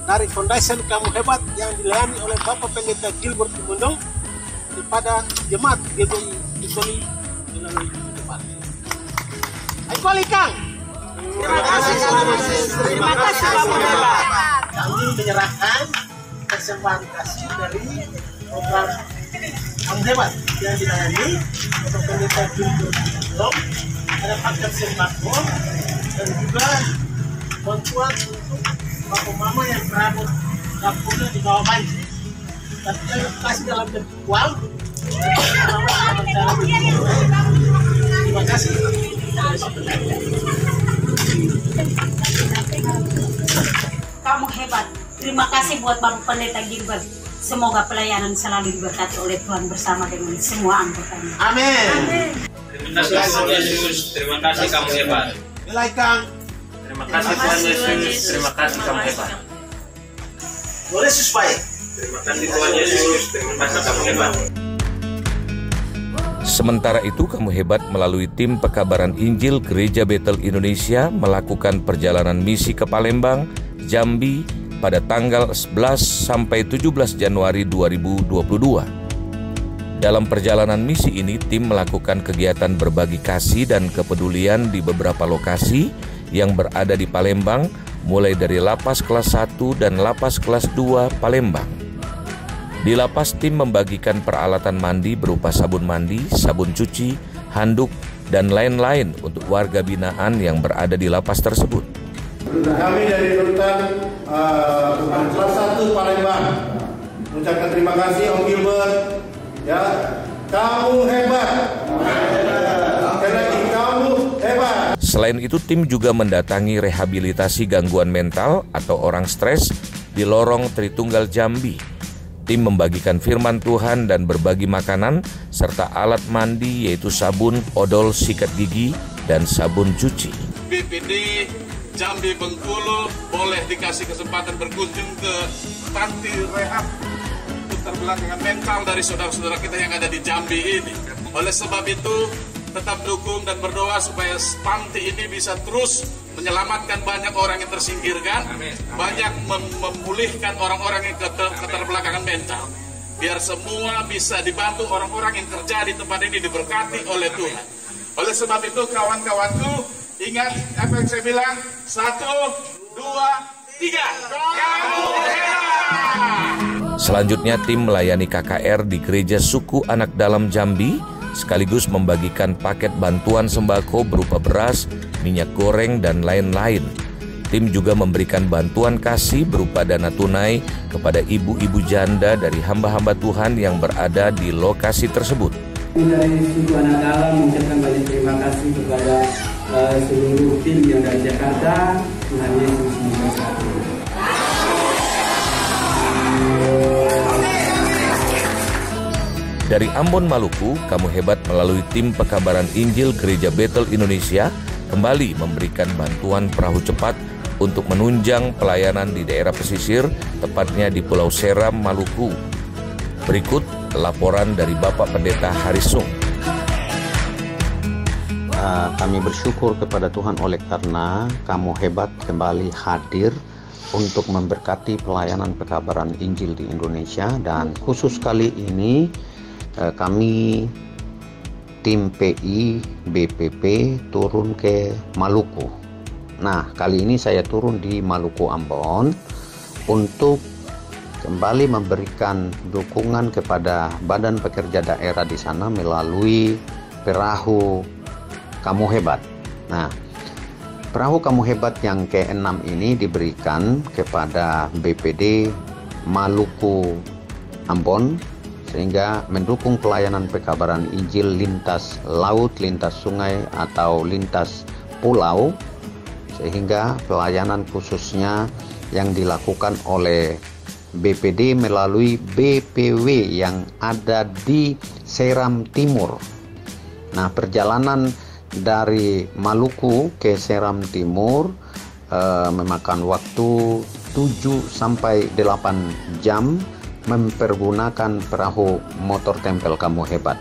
dari Foundation Kamu Hebat yang dilayani oleh Bapak Pendeta Gilbert Tumundong kepada jemaat GBI Aikoli melalui depan. Aikoli Kang. Terima kasih. Terima kasih Kamu Hebat. Kami menyerahkan persembahan kasih dari program Kamu Hebat yang dilayani untuk Pendeta Gilbert Tumundong, ada paket sembako dan juga bantuan untuk bapak mama yang perabot dapurnya di bawah banjir. Tapi saya kasih dalam bentuk uang. Terima kasih. Kamu hebat. Terima kasih buat Bapak Pendeta Gilbert. Semoga pelayanan selalu diberkati oleh Tuhan bersama dengan semua anggotanya. Amin. Terima kasih Tuhan Yesus. Terima kasih kamu hebat. Nilai Kang. Terima kasih Tuhan Yesus. Terima kasih kamu hebat. Boleh sesuai. Terima kasih Tuhan Yesus. Terima kasih kamu hebat. Sementara itu, Kamu Hebat melalui tim pekabaran Injil Gereja Betel Indonesia melakukan perjalanan misi ke Palembang, Jambi pada tanggal 11 sampai 17 Januari 2022. Dalam perjalanan misi ini, tim melakukan kegiatan berbagi kasih dan kepedulian di beberapa lokasi yang berada di Palembang, mulai dari Lapas Kelas 1 dan Lapas Kelas 2 Palembang. Di lapas, tim membagikan peralatan mandi berupa sabun mandi, sabun cuci, handuk, dan lain-lain untuk warga binaan yang berada di lapas tersebut. Kami dari Rutan Kelas 1 Palembang mengucapkan terima kasih Om Gilbert. Ya, kamu hebat. Sekali lagi, kamu hebat. Selain itu, tim juga mendatangi rehabilitasi gangguan mental atau orang stres di lorong Tritunggal Jambi. Tim membagikan firman Tuhan dan berbagi makanan serta alat mandi yaitu sabun, odol, sikat gigi, dan sabun cuci. BPD Jambi Bengkulu boleh dikasih kesempatan berkunjung ke panti rehab keterbelakangan mental dari saudara-saudara kita yang ada di Jambi ini. Oleh sebab itu, tetap dukung dan berdoa supaya panti ini bisa terus menyelamatkan banyak orang yang tersingkirkan, banyak memulihkan orang-orang yang keterbelakangan mental. Biar semua bisa dibantu orang-orang yang kerja di tempat ini diberkati oleh Tuhan. Oleh sebab itu kawan-kawanku, ingat apa yang saya bilang? 1, 2, 3. Kamu hebat! Selanjutnya, tim melayani KKR di Gereja Suku Anak Dalam Jambi, sekaligus membagikan paket bantuan sembako berupa beras, minyak goreng, dan lain-lain. Tim juga memberikan bantuan kasih berupa dana tunai kepada ibu-ibu janda dari hamba-hamba Tuhan yang berada di lokasi tersebut. Dari Suku Anak Dalam mengucapkan banyak terima kasih kepada seluruh tim yang dari Jakarta. Tuhan Yesus memberkati. Dari Ambon, Maluku, Kamu Hebat melalui tim pekabaran Injil Gereja Betel Indonesia kembali memberikan bantuan perahu cepat untuk menunjang pelayanan di daerah pesisir, tepatnya di Pulau Seram, Maluku. Berikut laporan dari Bapak Pendeta Harisung. Kami bersyukur kepada Tuhan oleh karena Kamu Hebat kembali hadir untuk memberkati pelayanan pekabaran Injil di Indonesia, dan khusus kali ini kami tim PI BPP turun ke Maluku. Nah, kali ini saya turun di Maluku Ambon untuk kembali memberikan dukungan kepada badan pekerja daerah di sana melalui perahu Kamu Hebat. Nah, perahu Kamu Hebat yang ke-6 ini diberikan kepada BPD Maluku Ambon sehingga mendukung pelayanan pekabaran Injil lintas laut, lintas sungai, atau lintas pulau, sehingga pelayanan khususnya yang dilakukan oleh BPD melalui BPW yang ada di Seram Timur. Nah, perjalanan dari Maluku ke Seram Timur memakan waktu 7 sampai 8 jam mempergunakan perahu motor tempel Kamu Hebat.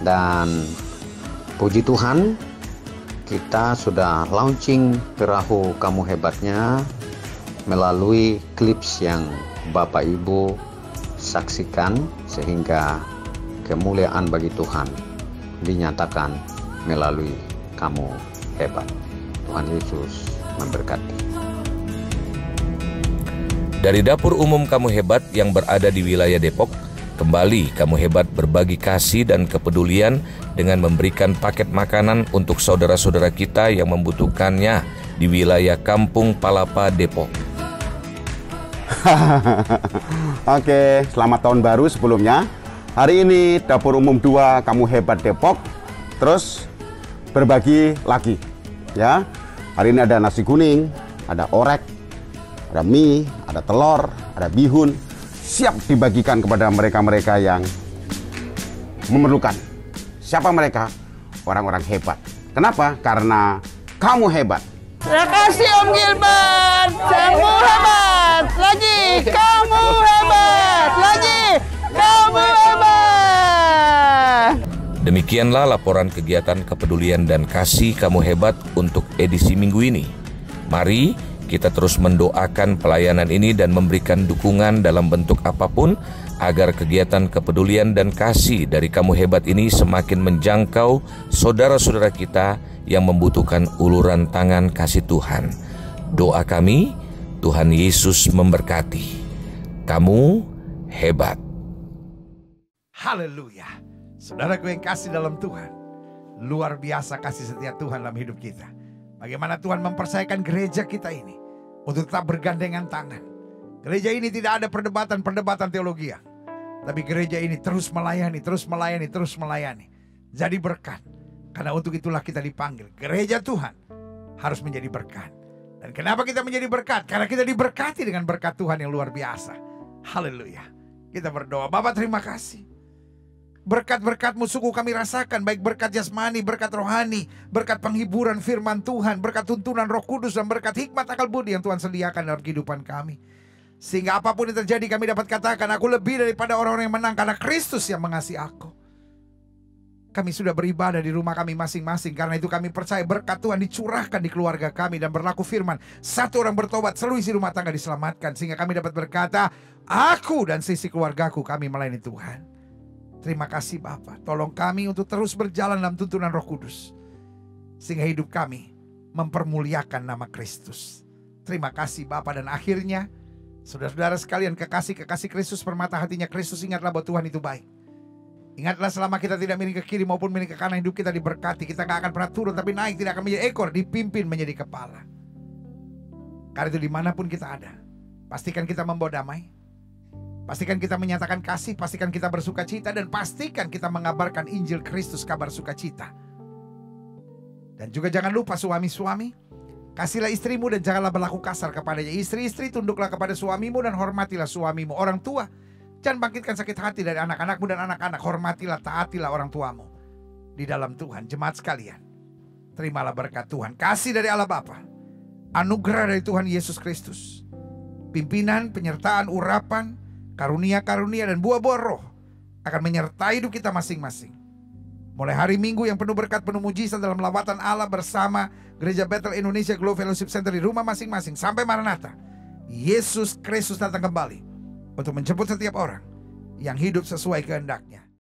Dan puji Tuhan, kita sudah launching perahu Kamu Hebatnya melalui klips yang Bapak Ibu saksikan, sehingga kemuliaan bagi Tuhan dinyatakan melalui Kamu Hebat. Tuhan Yesus memberkati. Dari dapur umum Kamu Hebat yang berada di wilayah Depok, kembali Kamu Hebat berbagi kasih dan kepedulian dengan memberikan paket makanan untuk saudara-saudara kita yang membutuhkannya di wilayah Kampung Palapa, Depok. Oke, selamat tahun baru sebelumnya. Hari ini Dapur Umum 2 Kamu Hebat Depok terus berbagi lagi. Ya, hari ini ada nasi kuning, ada orek, ada mie, ada telur, ada bihun, siap dibagikan kepada mereka-mereka yang memerlukan. Siapa mereka? Orang-orang hebat. Kenapa? Karena kamu hebat. Terima kasih Om Gilbert. Kamu hebat. Lagi, kamu hebat. Lagi, kamu hebat. Demikianlah laporan kegiatan kepedulian dan kasih Kamu Hebat untuk edisi minggu ini. Mari kita terus mendoakan pelayanan ini dan memberikan dukungan dalam bentuk apapun agar kegiatan kepedulian dan kasih dari Kamu Hebat ini semakin menjangkau saudara-saudara kita yang membutuhkan uluran tangan kasih Tuhan. Doa kami, Tuhan Yesus memberkati. Kamu hebat. Haleluya. Saudaraku yang kasih dalam Tuhan, luar biasa kasih setia Tuhan dalam hidup kita. Bagaimana Tuhan mempercayakan gereja kita ini untuk tetap bergandengan tangan. Gereja ini tidak ada perdebatan teologi, tapi gereja ini terus melayani, terus melayani, terus melayani. Jadi berkat. Karena untuk itulah kita dipanggil. Gereja Tuhan harus menjadi berkat. Dan kenapa kita menjadi berkat? Karena kita diberkati dengan berkat Tuhan yang luar biasa. Haleluya. Kita berdoa. Bapa, terima kasih. Berkat-berkat-Mu sungguh kami rasakan, baik berkat jasmani, berkat rohani, berkat penghiburan firman Tuhan, berkat tuntunan Roh Kudus, dan berkat hikmat akal budi yang Tuhan sediakan dalam kehidupan kami. Sehingga apapun yang terjadi kami dapat katakan, aku lebih daripada orang-orang yang menang karena Kristus yang mengasihi aku. Kami sudah beribadah di rumah kami masing-masing, karena itu kami percaya berkat Tuhan dicurahkan di keluarga kami, dan berlaku firman, satu orang bertobat, seluruh isi rumah tangga diselamatkan. Sehingga kami dapat berkata, aku dan sisi keluargaku kami melayani Tuhan. Terima kasih Bapa, tolong kami untuk terus berjalan dalam tuntunan Roh Kudus, sehingga hidup kami mempermuliakan nama Kristus. Terima kasih Bapa, dan akhirnya saudara-saudara sekalian, kekasih-kekasih Kristus, permata hatinya Kristus, ingatlah bahwa Tuhan itu baik. Ingatlah selama kita tidak miring ke kiri maupun miring ke kanan, hidup kita diberkati. Kita gak akan pernah turun tapi naik, tidak akan menjadi ekor, dipimpin menjadi kepala. Karena itu dimanapun kita ada, pastikan kita membawa damai, pastikan kita menyatakan kasih, pastikan kita bersuka cita, dan pastikan kita mengabarkan Injil Kristus, kabar sukacita. Dan juga jangan lupa suami-suami, kasihlah istrimu dan janganlah berlaku kasar kepadanya. Istri-istri, tunduklah kepada suamimu dan hormatilah suamimu. Orang tua, jangan bangkitkan sakit hati dari anak-anakmu, dan anak-anak, hormatilah, taatilah orang tuamu di dalam Tuhan. Jemaat sekalian, terimalah berkat Tuhan, kasih dari Allah Bapa, anugerah dari Tuhan Yesus Kristus, pimpinan, penyertaan, urapan, karunia-karunia dan buah-buah roh akan menyertai hidup kita masing-masing. Mulai hari Minggu yang penuh berkat, penuh mujizat dalam lawatan Allah bersama Gereja Bethel Indonesia Glow Fellowship Center di rumah masing-masing sampai Maranatha, Yesus Kristus datang kembali untuk menjemput setiap orang yang hidup sesuai kehendaknya.